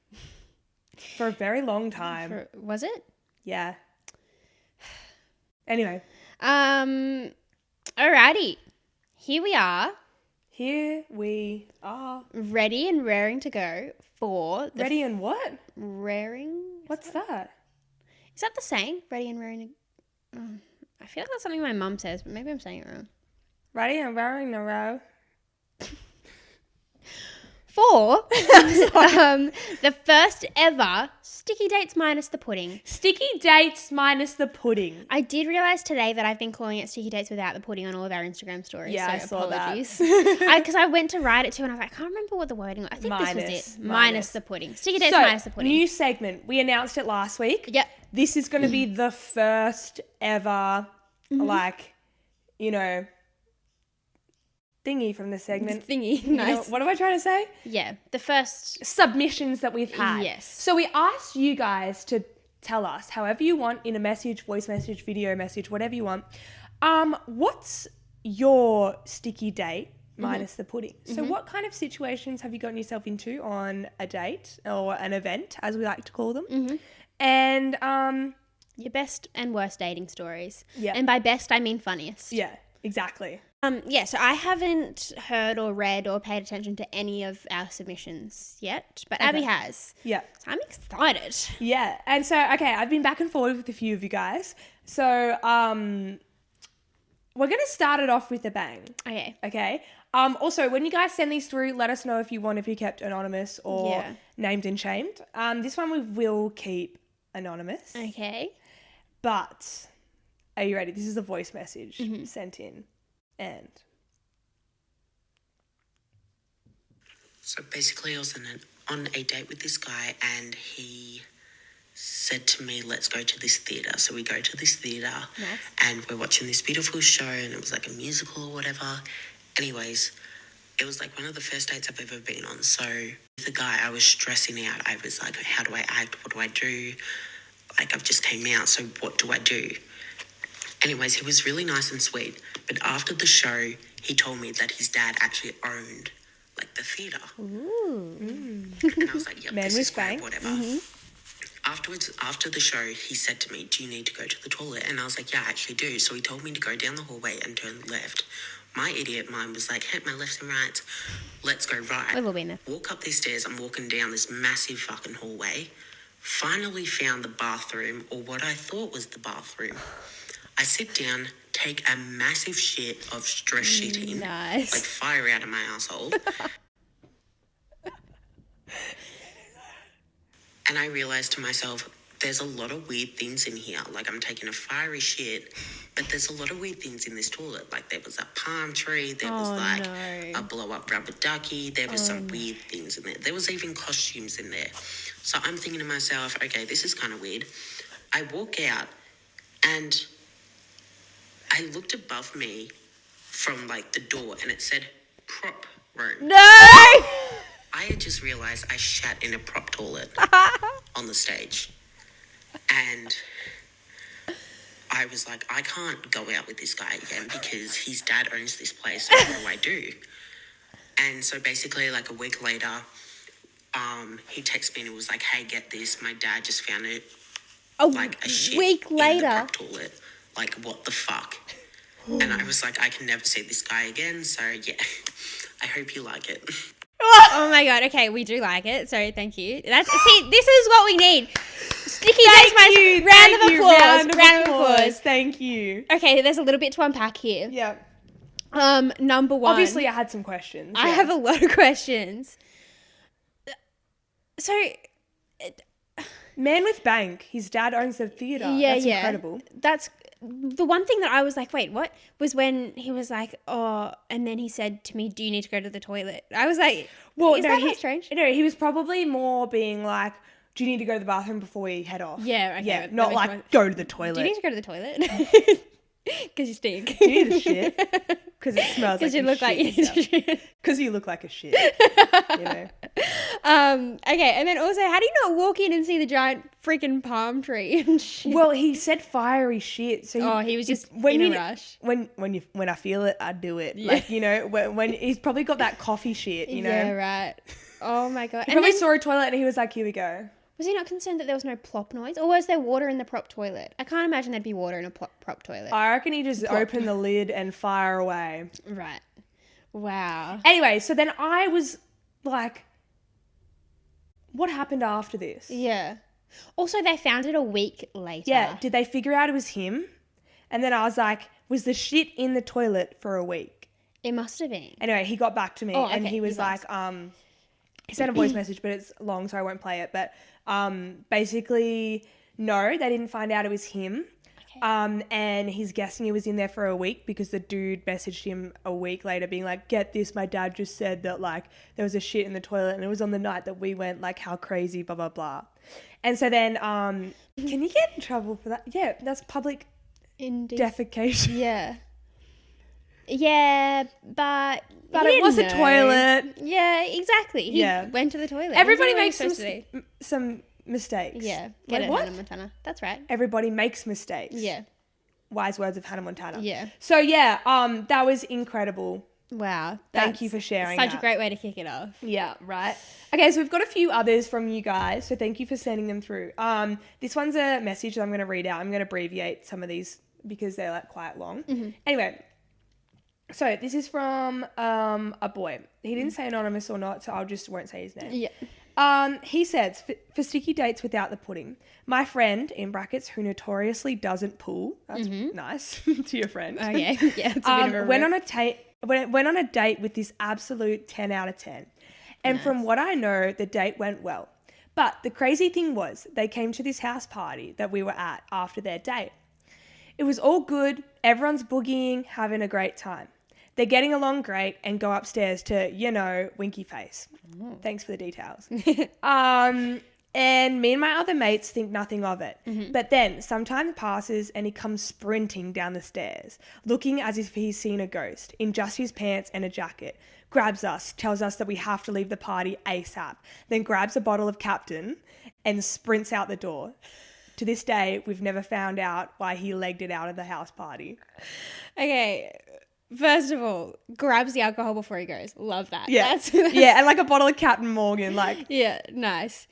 For a very long time. Was it? Yeah. Anyway. Alrighty. Here we are. Here we are. Ready and raring to go for... Ready and what? Raring? What's that? Is that the saying? Ready and raring to... Oh, I feel like that's something my mum says, but maybe I'm saying it wrong. Ready and raring to row. For the first ever sticky dates minus the pudding. Sticky dates minus the pudding. I did realise today that I've been calling it sticky dates without the pudding on all of our Instagram stories. Yeah, so I saw apologies. that. Because I went to write it too and I was like, I can't remember what the wording was. I think this was it. Minus the pudding. Sticky dates minus the pudding. New segment. We announced it last week. Yep. This is going to be the first ever, like, you know, thingy from the segment. Thingy. You know, Nice. what am I trying to say? Yeah. The first... Submissions that we've had. Yes. So we asked you guys to tell us, however you want, in a message, voice message, video message, whatever you want, what's your sticky date minus the pudding? So what kind of situations have you gotten yourself into on a date or an event, as we like to call them? And Your best and worst dating stories. Yeah. And by best, I mean funniest. yeah, exactly. So I haven't heard or read or paid attention to any of our submissions yet, but Abby has. Yeah. So I'm excited. Yeah. And so, okay, I've been back and forth with a few of you guys. So, we're going to start it off with a bang. Okay. Okay. Also, when you guys send these through, let us know if you want to be kept anonymous or named and shamed. This one we will keep anonymous. Okay. But, are you ready? This is a voice message sent in. And so basically I was on a date with this guy and he said to me, let's go to this theatre. So we go to this theatre and we're watching this beautiful show and it was like a musical or whatever. Anyways, it was like one of the first dates I've ever been on. So with the guy, I was stressing out. I was like, how do I act? What do I do? Like, I've just came out, so what do I do? Anyways, he was really nice and sweet. But after the show, he told me that his dad actually owned, like, the theatre. Ooh. And I was like, yep, Man this with is great, bank. whatever. Afterwards, after the show, he said to me, do you need to go to the toilet? And I was like, yeah, I actually do. So he told me to go down the hallway and turn left. My idiot mind was like, hey, my left and right, let's go right. We've all been there. Walk up these stairs, I'm walking down this massive fucking hallway. Finally found the bathroom, or what I thought was the bathroom. I sit down, take a massive shit of stress shitting. Nice. Like fire out of my asshole. And I realized to myself, there's a lot of weird things in here. Like, I'm taking a fiery shit, but there's a lot of weird things in this toilet. Like, there was a palm tree, there was a blow-up rubber ducky, there was some weird things in there. There was even costumes in there. So I'm thinking to myself, okay, this is kind of weird. I walk out and I looked above me from, like, the door and it said prop room. No! I had just realised I shat in a prop toilet on the stage. And I was like, I can't go out with this guy again because his dad owns this place. So what do I do? And so basically, like a week later, he texted me and was like, hey, get this. My dad just found it. Like a shit week later? in the prop toilet. Like, what the fuck? And I was like, I can never see this guy again. So, yeah, I hope you like it. Oh my god, okay, we do like it, so thank you. See, this is what we need. Sticky dates, my round of applause. Round of applause. Thank you. Okay, there's a little bit to unpack here. Yeah. Number one. Obviously, I had some questions. I have a lot of questions. So, Man with bank. His dad owns the theatre. That's incredible. That's the one thing that I was like, wait, what? Was when he was like, oh, and then he said to me, do you need to go to the toilet? I was like, well, is that strange? No, he was probably more being like, do you need to go to the bathroom before we head off? Yeah, okay. Yeah, that not makes like more- go to the toilet. Do you need to go to the toilet? Because you stink. Do you need a shit? Because it smells like Because you look like you need to shit. Because you look like a shit. You know? Okay, and then also, how do you not walk in and see the giant freaking palm tree and shit? Well, he said fiery shit. So He was just in a rush. When I feel it, I do it. Yeah. Like, you know, when he's probably got that coffee shit, you know? Yeah, right. Oh my God. He probably saw a toilet and he was like, here we go. Was he not concerned that there was no plop noise? Or was there water in the prop toilet? I can't imagine there'd be water in a prop toilet. I reckon he just opened the lid and fire away. Right. Wow. Anyway, so then I was like, what happened after this? Yeah. Also, they found it a week later. Yeah. Did they figure out it was him? And then I was like, was the shit in the toilet for a week? It must have been. Anyway, he got back to me and he was like, he sent a voice message, but it's long, so I won't play it. But basically, no, they didn't find out it was him. Okay. And he's guessing he was in there for a week because the dude messaged him a week later being like, get this, my dad just said that like there was a shit in the toilet and it was on the night that we went, like how crazy, blah, blah, blah. And so then, can you get in trouble for that? Yeah, that's public defecation. Yeah. Yeah, but it was a toilet. Yeah, exactly. He went to the toilet. Everybody makes some mistakes. Yeah. Get it, Hannah Montana. That's right. Everybody makes mistakes. Yeah. Wise words of Hannah Montana. Yeah. So yeah, that was incredible. Wow. Thank you for sharing such that. a great way to kick it off. Yeah, right. Okay, so we've got a few others from you guys, so thank you for sending them through. This one's a message that I'm going to read out. I'm going to abbreviate some of these because they're like quite long. Mm-hmm. Anyway, so this is from a boy. He didn't say anonymous or not, so won't say his name. Yeah. He says, for sticky dates without the pudding, my friend, in brackets, who notoriously doesn't pull, that's nice to your friend. Oh, yeah. Yeah, it's a bit of a went on a date with this absolute 10 out of 10. And from what I know, the date went well. But the crazy thing was, they came to this house party that we were at after their date. It was all good. Everyone's boogieing, having a great time. They're getting along great and go upstairs to, winky face. Thanks for the details. And me and my other mates think nothing of it. Mm-hmm. But then some time passes and he comes sprinting down the stairs, looking as if he's seen a ghost, in just his pants and a jacket, grabs us, tells us that we have to leave the party ASAP, then grabs a bottle of Captain and sprints out the door. To this day, we've never found out why he legged it out of the house party. Okay. First of all, grabs the alcohol before he goes. Love that. Yeah. Yeah, and like a bottle of Captain Morgan, like. Yeah, nice.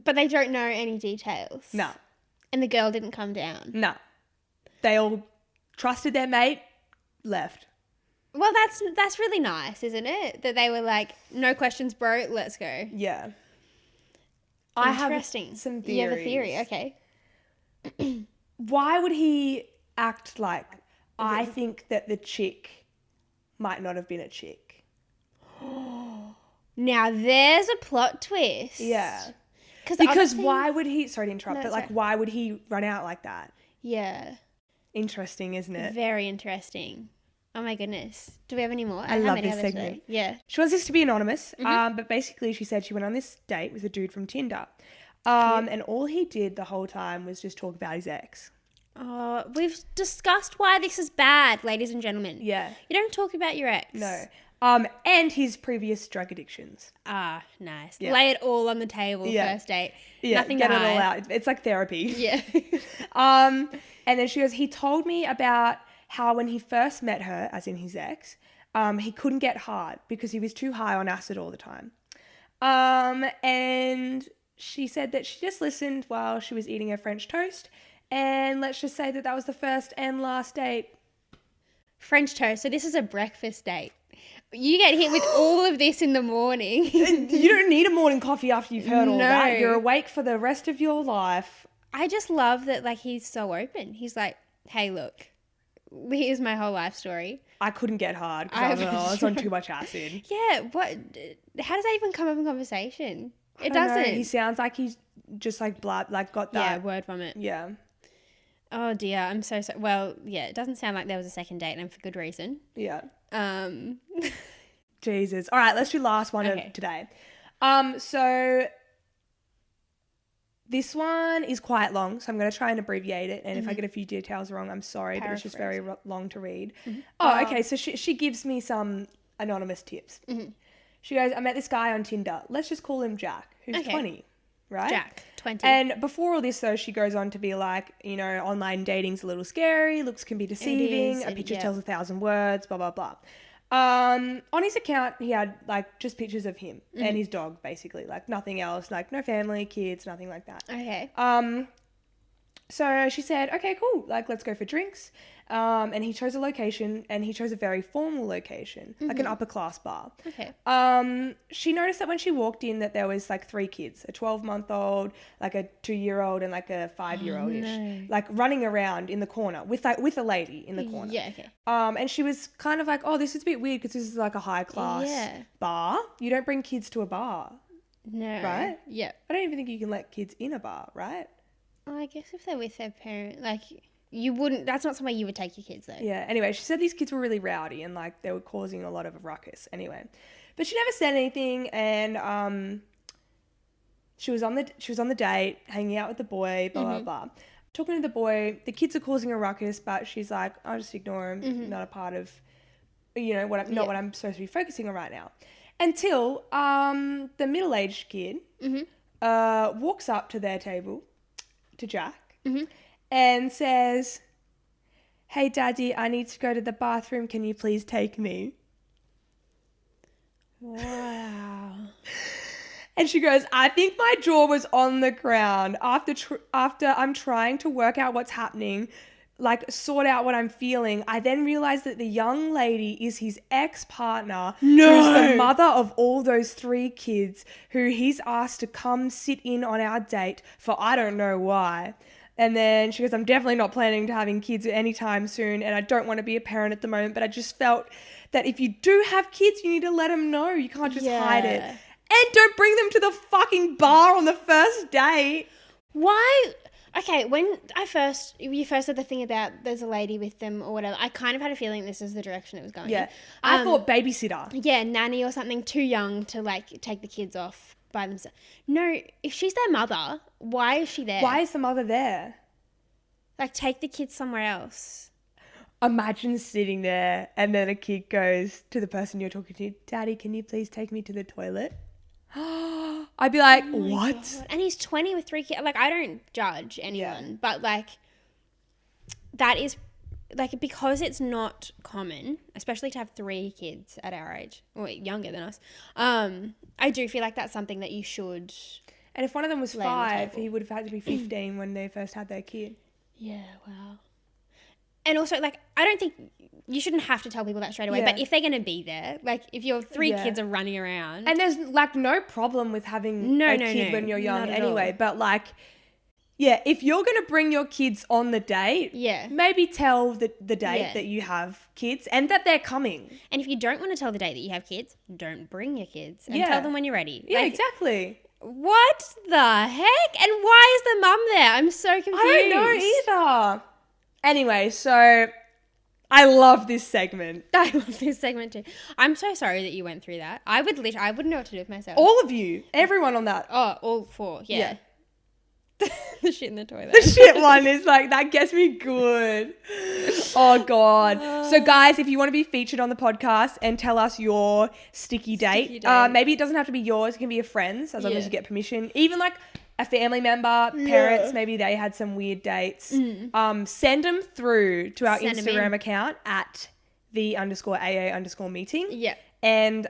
But they don't know any details. No. And the girl didn't come down. No. They all trusted their mate, left. Well, that's really nice, isn't it? That they were like, no questions, bro, let's go. Yeah. I have some theories. You have a theory, okay. Why would he act like, I think that the chick might not have been a chick? Now there's a plot twist. Yeah. Because why would he, sorry to interrupt, but like why would he run out like that? Yeah. Interesting, isn't it? Very interesting. Oh my goodness. Do we have any more? I love this segment. Yeah. She wants this to be anonymous, but basically she said she went on this date with a dude from Tinder. And all he did the whole time was just talk about his ex. Oh, we've discussed why this is bad, ladies and gentlemen. Yeah. You don't talk about your ex. No. And his previous drug addictions. Ah, nice. Yeah. Lay it all on the table first date. Yeah, nothing get to it all hide. out. It's like therapy. Yeah. And then she goes, he told me about how when he first met her, as in his ex, he couldn't get hard because he was too high on acid all the time. And she said that she just listened while she was eating her French toast. And let's just say that was the first and last date. French toast. So this is a breakfast date. You get hit with all of this in the morning. You don't need a morning coffee after you've heard all No. that. You're awake for the rest of your life. I just love that, like, he's so open. He's like, hey, look, here's my whole life story. I couldn't get hard because I was on too much acid. Yeah, what? How does that even come up in conversation? It I don't know. doesn't. He sounds like he's just like got that. Yeah, word vomit. Yeah. Oh dear, I'm so sorry. Well, yeah, it doesn't sound like there was a second date, and for good reason. Yeah. Um, Jesus. All right, let's do last one of today. So This one is quite long, so I'm going to try and abbreviate it. And if I get a few details wrong, I'm sorry, but it's just very long to read. Oh, okay. So she gives me some anonymous tips. She goes, I met this guy on Tinder. Let's just call him Jack, who's 20, right? Jack, 20. And before all this, though, she goes on to be like, you know, online dating's a little scary. Looks can be deceiving. A picture tells 1,000 words, blah, blah, blah. On his account, he had like just pictures of him and his dog, basically, like nothing else, like no family, kids, nothing like that. Okay. So she said, okay, cool, like let's go for drinks. And he chose a location, and he chose a very formal location, like an upper class bar. Okay. She noticed that when she walked in that there was like 3 kids, a 12-month-old, like a 2-year-old, and like a 5-year-old-ish, like running around in the corner with a lady in the corner. Yeah, okay. And she was kind of like, oh, this is a bit weird because this is like a high class bar. You don't bring kids to a bar. No. Right? Yeah. I don't even think you can let kids in a bar, right? I guess if they're with their parent, like, you wouldn't, that's not somewhere you would take your kids, though. Yeah, anyway, she said these kids were really rowdy and, like, they were causing a lot of a ruckus. Anyway. But she never said anything, and she was on the date, hanging out with the boy, blah, blah, blah. Talking to the boy, the kids are causing a ruckus, but she's like, I'll just ignore him, not a part of, you know, what I'm supposed to be focusing on right now. Until the middle-aged kid walks up to their table, to Jack, and says, hey, Daddy, I need to go to the bathroom. Can you please take me? Wow. And she goes, I think my jaw was on the ground after I'm trying to work out what's happening, like sort out what I'm feeling. I then realized that the young lady is his ex-partner, who's the mother of all those 3 kids, who he's asked to come sit in on our date for I don't know why. And then she goes, I'm definitely not planning to having kids anytime soon, and I don't want to be a parent at the moment, but I just felt that if you do have kids, you need to let them know. You can't just hide it. And don't bring them to the fucking bar on the first date. Why? Okay, when you first said the thing about there's a lady with them or whatever, I kind of had a feeling this is the direction it was going. Yeah. I thought babysitter. Yeah, nanny or something, too young to like take the kids off by themselves. No, if she's their mother, why is she there? Why is the mother there? Like, take the kids somewhere else. Imagine sitting there and then a kid goes to the person you're talking to, Daddy, can you please take me to the toilet? I'd be like, what? God. And he's 20 with 3 kids. Like, I don't judge anyone, but like, that is, like, because it's not common, especially to have 3 kids at our age, or younger than us, I do feel like that's something that you should. And if one of them was 5, he would have had to be 15 when they first had their kid. Yeah, wow. And also, like, I don't think you shouldn't have to tell people that straight away, but if they're going to be there, like, if your 3 kids are running around. And there's, like, no problem with having a kid when you're young anyway, but, like, yeah, if you're going to bring your kids on the date, maybe tell the date that you have kids and that they're coming. And if you don't want to tell the date that you have kids, don't bring your kids and tell them when you're ready. Yeah, like, exactly. What the heck? And why is the mum there? I'm so confused. I don't know either. Anyway, so I love this segment. I love this segment too. I'm so sorry that you went through that. I wouldn't know what to do with myself. All of you. Everyone on that. Oh, all 4. Yeah. The shit in the toilet. The shit one is like, that gets me good. Oh, God. So, guys, if you want to be featured on the podcast and tell us your sticky date, maybe it doesn't have to be yours. It can be a friend's, as long as you get permission. Even like a family member, parents, maybe they had some weird dates. Send them through to our Instagram account at @the_AA_meeting. Yeah. And,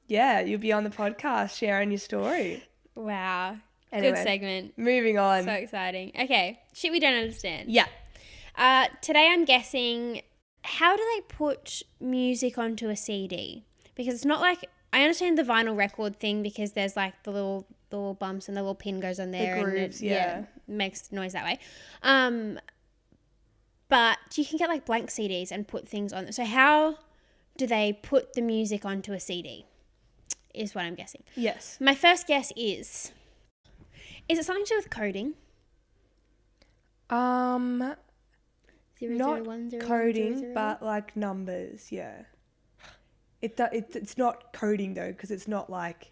you'll be on the podcast sharing your story. Wow. Anyway, good segment. Moving on. So exciting. Okay. Shit we don't understand. Yeah. Today I'm guessing, how do they put music onto a CD? Because it's not like, I understand the vinyl record thing because there's like the little bumps and the little pin goes on there. The grooves, and it makes noise that way. But you can get like blank CDs and put things on. So how do they put the music onto a CD is what I'm guessing. Yes. My first guess is it something to do with coding? Not 001, coding, but like numbers, yeah. It's not coding though, because it's not like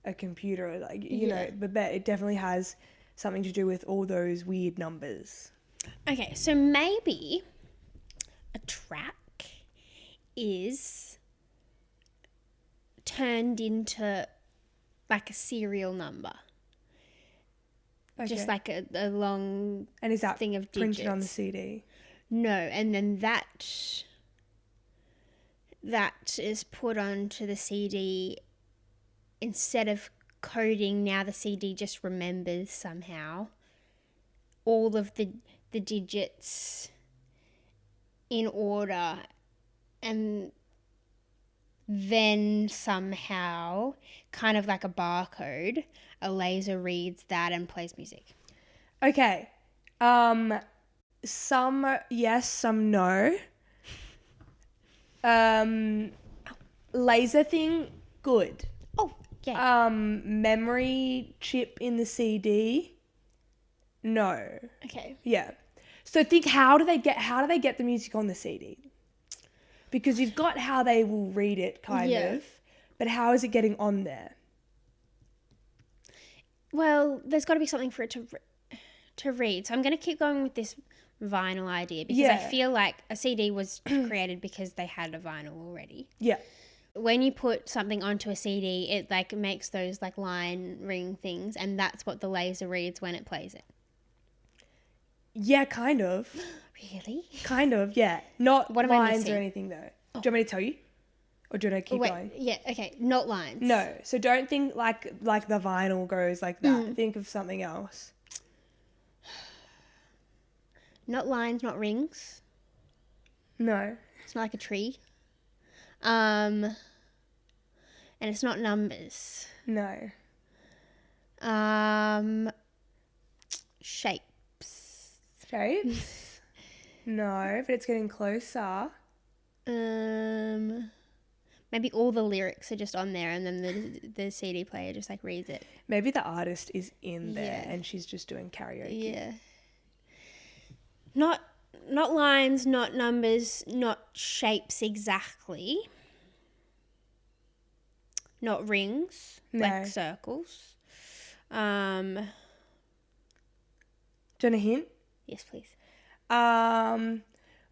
a computer, like, you know, but it definitely has something to do with all those weird numbers. Okay, so maybe a track is turned into like a serial number. Okay. Just like a long and is that thing of digits. Printed on the CD? No, and then that is put onto the CD instead of coding. Now the CD just remembers somehow all of the digits in order, and then somehow, kind of like a barcode, a laser reads that and plays music. Okay. Some yes, some no. Laser thing, good. Oh, yeah. Memory chip in the CD, no. Okay. Yeah. So think, how do they get the music on the CD? Because you've got how they will read it, kind of, but how is it getting on there? Well, there's got to be something for it to read. So I'm going to keep going with this vinyl idea because I feel like a CD was created because they had a vinyl already. Yeah. When you put something onto a CD, it like makes those like line ring things, and that's what the laser reads when it plays it. Yeah, kind of. Really? Kind of, yeah. Not what am I lines missing? or anything, though. Do you want me to tell you? Or do you want to keep going? Yeah, okay. Not lines. No. So don't think like the vinyl goes like that. Think of something else. Not lines, not rings. No. It's not like a tree. And it's not numbers. No. Shapes. Shapes? No, but it's getting closer. Maybe all the lyrics are just on there, and then the CD player just like reads it. Maybe the artist is in there and she's just doing karaoke. Yeah. Not lines, not numbers, not shapes exactly. Not rings, like circles. Do you want a hint? Yes, please.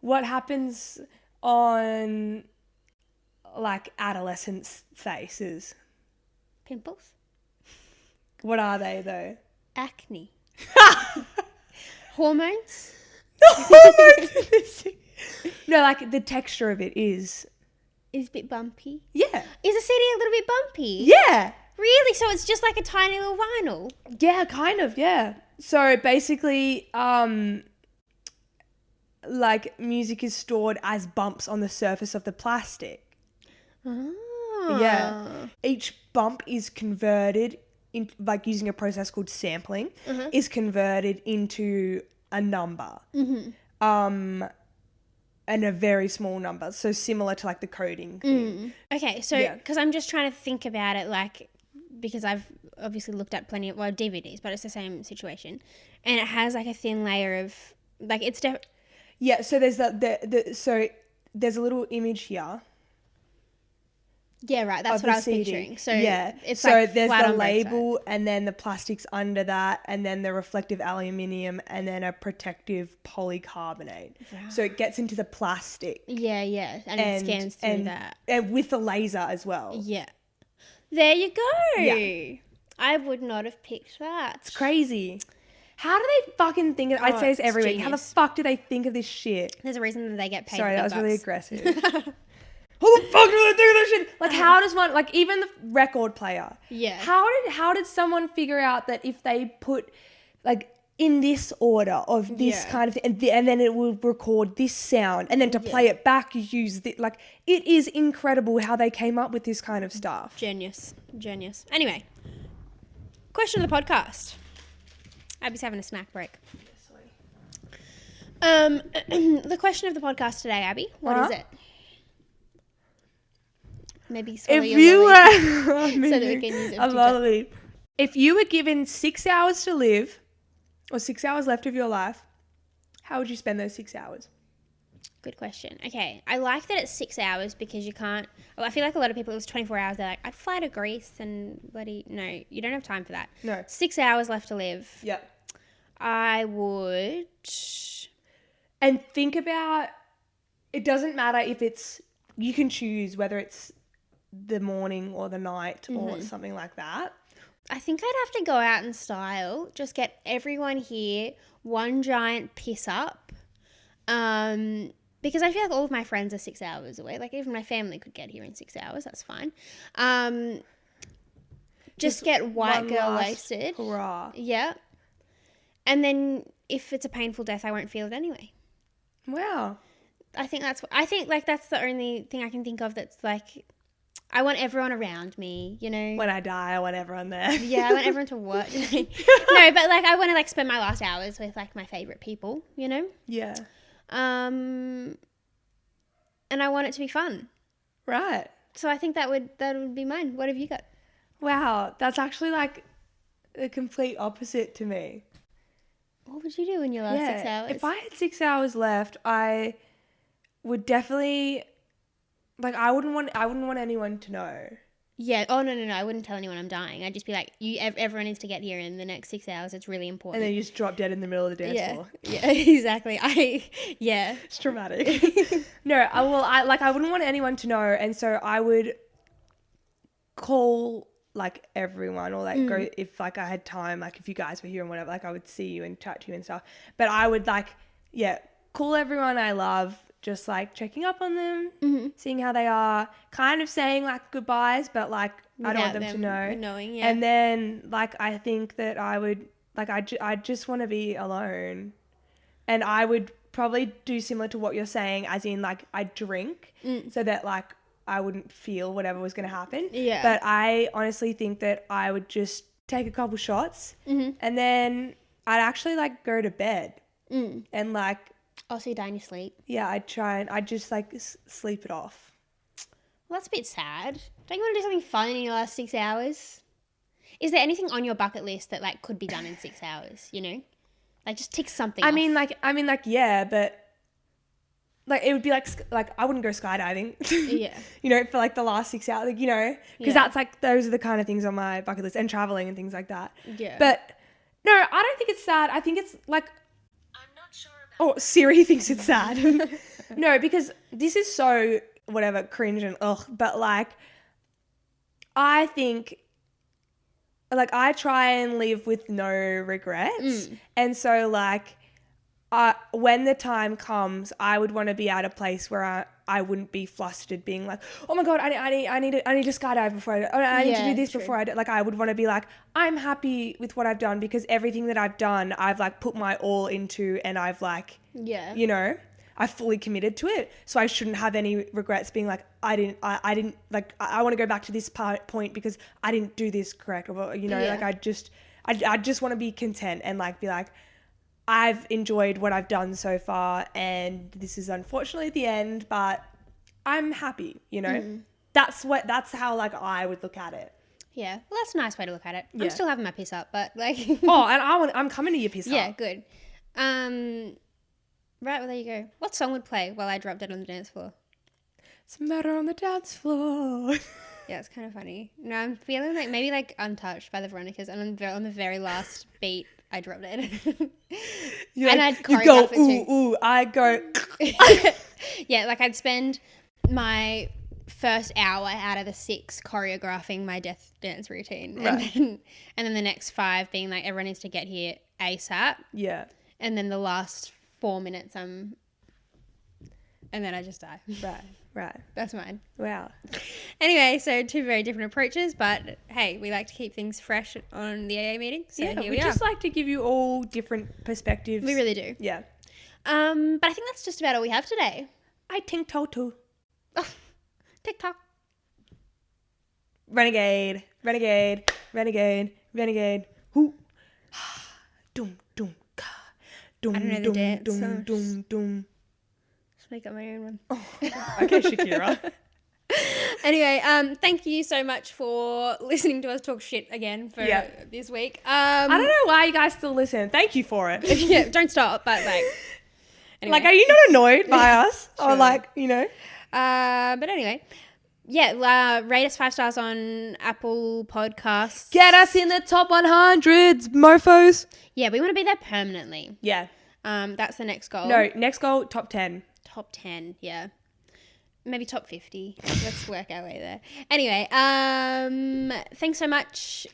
What happens on like adolescents' faces? Pimples? What are they though? Acne. Hormones? No, like the texture of it is Is a bit bumpy. yeah. Is a CD a little bit bumpy? Yeah. Really? So it's just like a tiny little vinyl? Yeah, kind of, yeah. So basically, like music is stored as bumps on the surface of the plastic. Oh. Yeah. Each bump is converted in, like using a process called sampling, is converted into a number. And a very small number. So similar to like the coding thing. Okay, so because I'm just trying to think about it, like, because I've obviously looked at plenty of DVDs, but it's the same situation, and it has like a thin layer of like it's yeah. So there's so there's a little image here. Yeah, right. That's what I was picturing. So yeah, it's so like there's flat the on label, and then the plastic's under that, and then the reflective aluminium, and then a protective polycarbonate. Wow. So it gets into the plastic. Yeah, and it scans through that. And with the laser as well. Yeah. There you go. Yeah. I would not have picked that. It's crazy. How do they fucking think of I'd say it's every week. How the fuck do they think of this shit? There's a reason that they get paid. Sorry, that was $8. really aggressive. Who the fuck do they think of this shit? Like, how does one, like, even the record player. Yeah. How did someone figure out that if they put, like, in this order of this kind of thing, and then it will record this sound, and then to play it back, you use the, like, it is incredible how they came up with this kind of stuff. Genius. Anyway, question of the podcast. Abby's having a snack break. The question of the podcast today, Abby, what is it? Maybe swallow If your you lolly were, so that we can use it. a lolly. If you were given 6 hours to live, or 6 hours left of your life, how would you spend those 6 hours? Good question. Okay, I like that it's 6 hours because you can't. Well, I feel like a lot of people, it was 24 hours. They're like, I'd fly to Greece and bloody. No, you don't have time for that. No. 6 hours left to live. Yep. I would. And think about, it doesn't matter if it's, you can choose whether it's the morning or the night or something like that. I think I'd have to go out in style. Just get everyone here one giant piss up. Because I feel like all of my friends are 6 hours away. Like even my family could get here in 6 hours. That's fine. Just get white girl wasted. Hurrah. Yeah. And then if it's a painful death, I won't feel it anyway. Wow. I think that's the only thing I can think of that's like, I want everyone around me, you know. When I die, I want everyone there. Yeah, I want everyone to watch. No, but like I want to like spend my last hours with like my favorite people, you know. Yeah. And I want it to be fun. Right. So I think that would be mine. What have you got? Wow, that's actually like the complete opposite to me. What would you do in your last 6 hours? If I had 6 hours left, I would definitely, like, I wouldn't want anyone to know. Yeah. Oh no. I wouldn't tell anyone I'm dying. I'd just be like, everyone needs to get here in the next 6 hours. It's really important. And then you just drop dead in the middle of the dance floor. Yeah, exactly. It's traumatic. No, I wouldn't want anyone to know, and so I would call like everyone, or like go if like I had time, like if you guys were here and whatever, like I would see you and chat to you and stuff. But I would call everyone I love, just like checking up on them, seeing how they are, kind of saying like goodbyes, but like I don't want them to know. Knowing, yeah. And then like I think that I would like I just want to be alone, and I would probably do similar to what you're saying, as in like I drink so that like I wouldn't feel whatever was going to happen. Yeah. But I honestly think that I would just take a couple shots and then I'd actually like go to bed and like. Oh, so you die in your sleep? Yeah, I'd just like sleep it off. Well, that's a bit sad. Don't you want to do something fun in your last 6 hours? Is there anything on your bucket list that like could be done in 6 hours, you know? Like just tick something off. I mean, yeah, but like it would be like I wouldn't go skydiving. Yeah. You know, for like the last 6 hours, like, you know, because that's like, those are the kind of things on my bucket list, and traveling and things like that. Yeah. But no, I don't think it's sad. I think it's like, I'm not sure about. Oh, Siri thinks it's sad. No, because this is so whatever, cringe and ugh, but like, I think, like, I try and live with no regrets. And so like, when the time comes, I would want to be at a place where I wouldn't be flustered, being like, oh my God, I need to skydive before I need to do this before I do. Like, I would want to be like, I'm happy with what I've done, because everything that I've done, I've like put my all into, and I've like, you know, I fully committed to it. So I shouldn't have any regrets being like, I didn't like, I want to go back to this point because I didn't do this correct, or, you know, like I just want to be content and like be like, I've enjoyed what I've done so far, and this is unfortunately the end, but I'm happy, you know? That's how like I would look at it. Yeah. Well, that's a nice way to look at it. Yeah. I'm still having my piss up, but like. Oh, and I'm coming to your piss up. Yeah, good. Right, well, there you go. What song would play while I dropped dead on the dance floor? It's murder on the dance floor. Yeah, it's kind of funny. No, I'm feeling like maybe like Untouched by the Veronicas, and on the very last beat, I dropped it. And I'd choreograph it too. Ooh, I go. Yeah, like I'd spend my first hour out of the 6 choreographing my death dance routine. Right. And then the next 5 being like, everyone needs to get here ASAP. Yeah. And then the last 4 minutes, and then I just die. Right. That's mine. Wow. Anyway, so 2 very different approaches, but hey, we like to keep things fresh on the AA meeting. So yeah, here we just like to give you all different perspectives. We really do. Yeah. But I think that's just about all we have today. I think total. Oh, TikTok. Renegade. Who? Doom, doom, ka. Doom, I don't know the doom, dance doom, songs. doom. Just make up my own one. Oh. Okay, Shakira. Anyway, thank you so much for listening to us talk shit again for this week. I don't know why you guys still listen. Thank you for it. Yeah, don't stop, but like, Anyway. Like, are you not annoyed by us? Or like, you know? But anyway, yeah, rate us 5 stars on Apple Podcasts. Get us in the top 100s, mofos. Yeah, we want to be there permanently. Yeah. That's the next goal. No, next goal, top 10. Top 10, yeah. Maybe top 50. Let's work our way there. Anyway, thanks so much.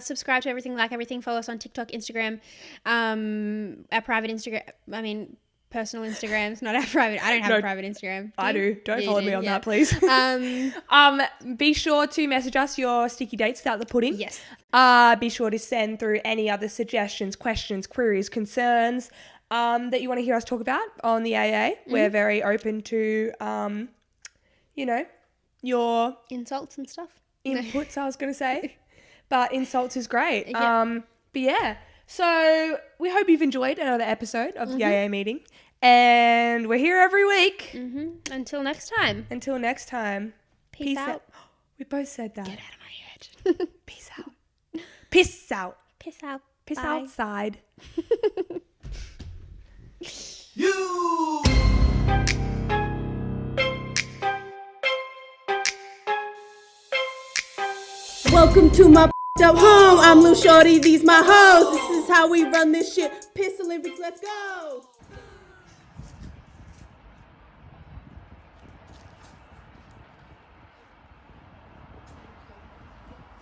Subscribe to everything, like everything. Follow us on TikTok, Instagram, our private Instagram. Personal Instagrams, not our private. I don't have a private Instagram. I do. Don't follow me on that, please. Be sure to message us your sticky dates without the pudding. Yes. Be sure to send through any other suggestions, questions, queries, concerns that you want to hear us talk about on the AA. Mm-hmm. We're very open to, your insults and stuff. Inputs, I was going to say. But insults is great. Yeah. But yeah. So we hope you've enjoyed another episode of the AA meeting. And we're here every week. Mm-hmm. Until next time. Peace out. We both said that. Get out of my head. Peace out. Piss out. Piss out. Piss Bye. outside. Welcome to my up home. I'm Lil Shorty, these my hoes. This is how we run this shit. Piss Olympics, let's go.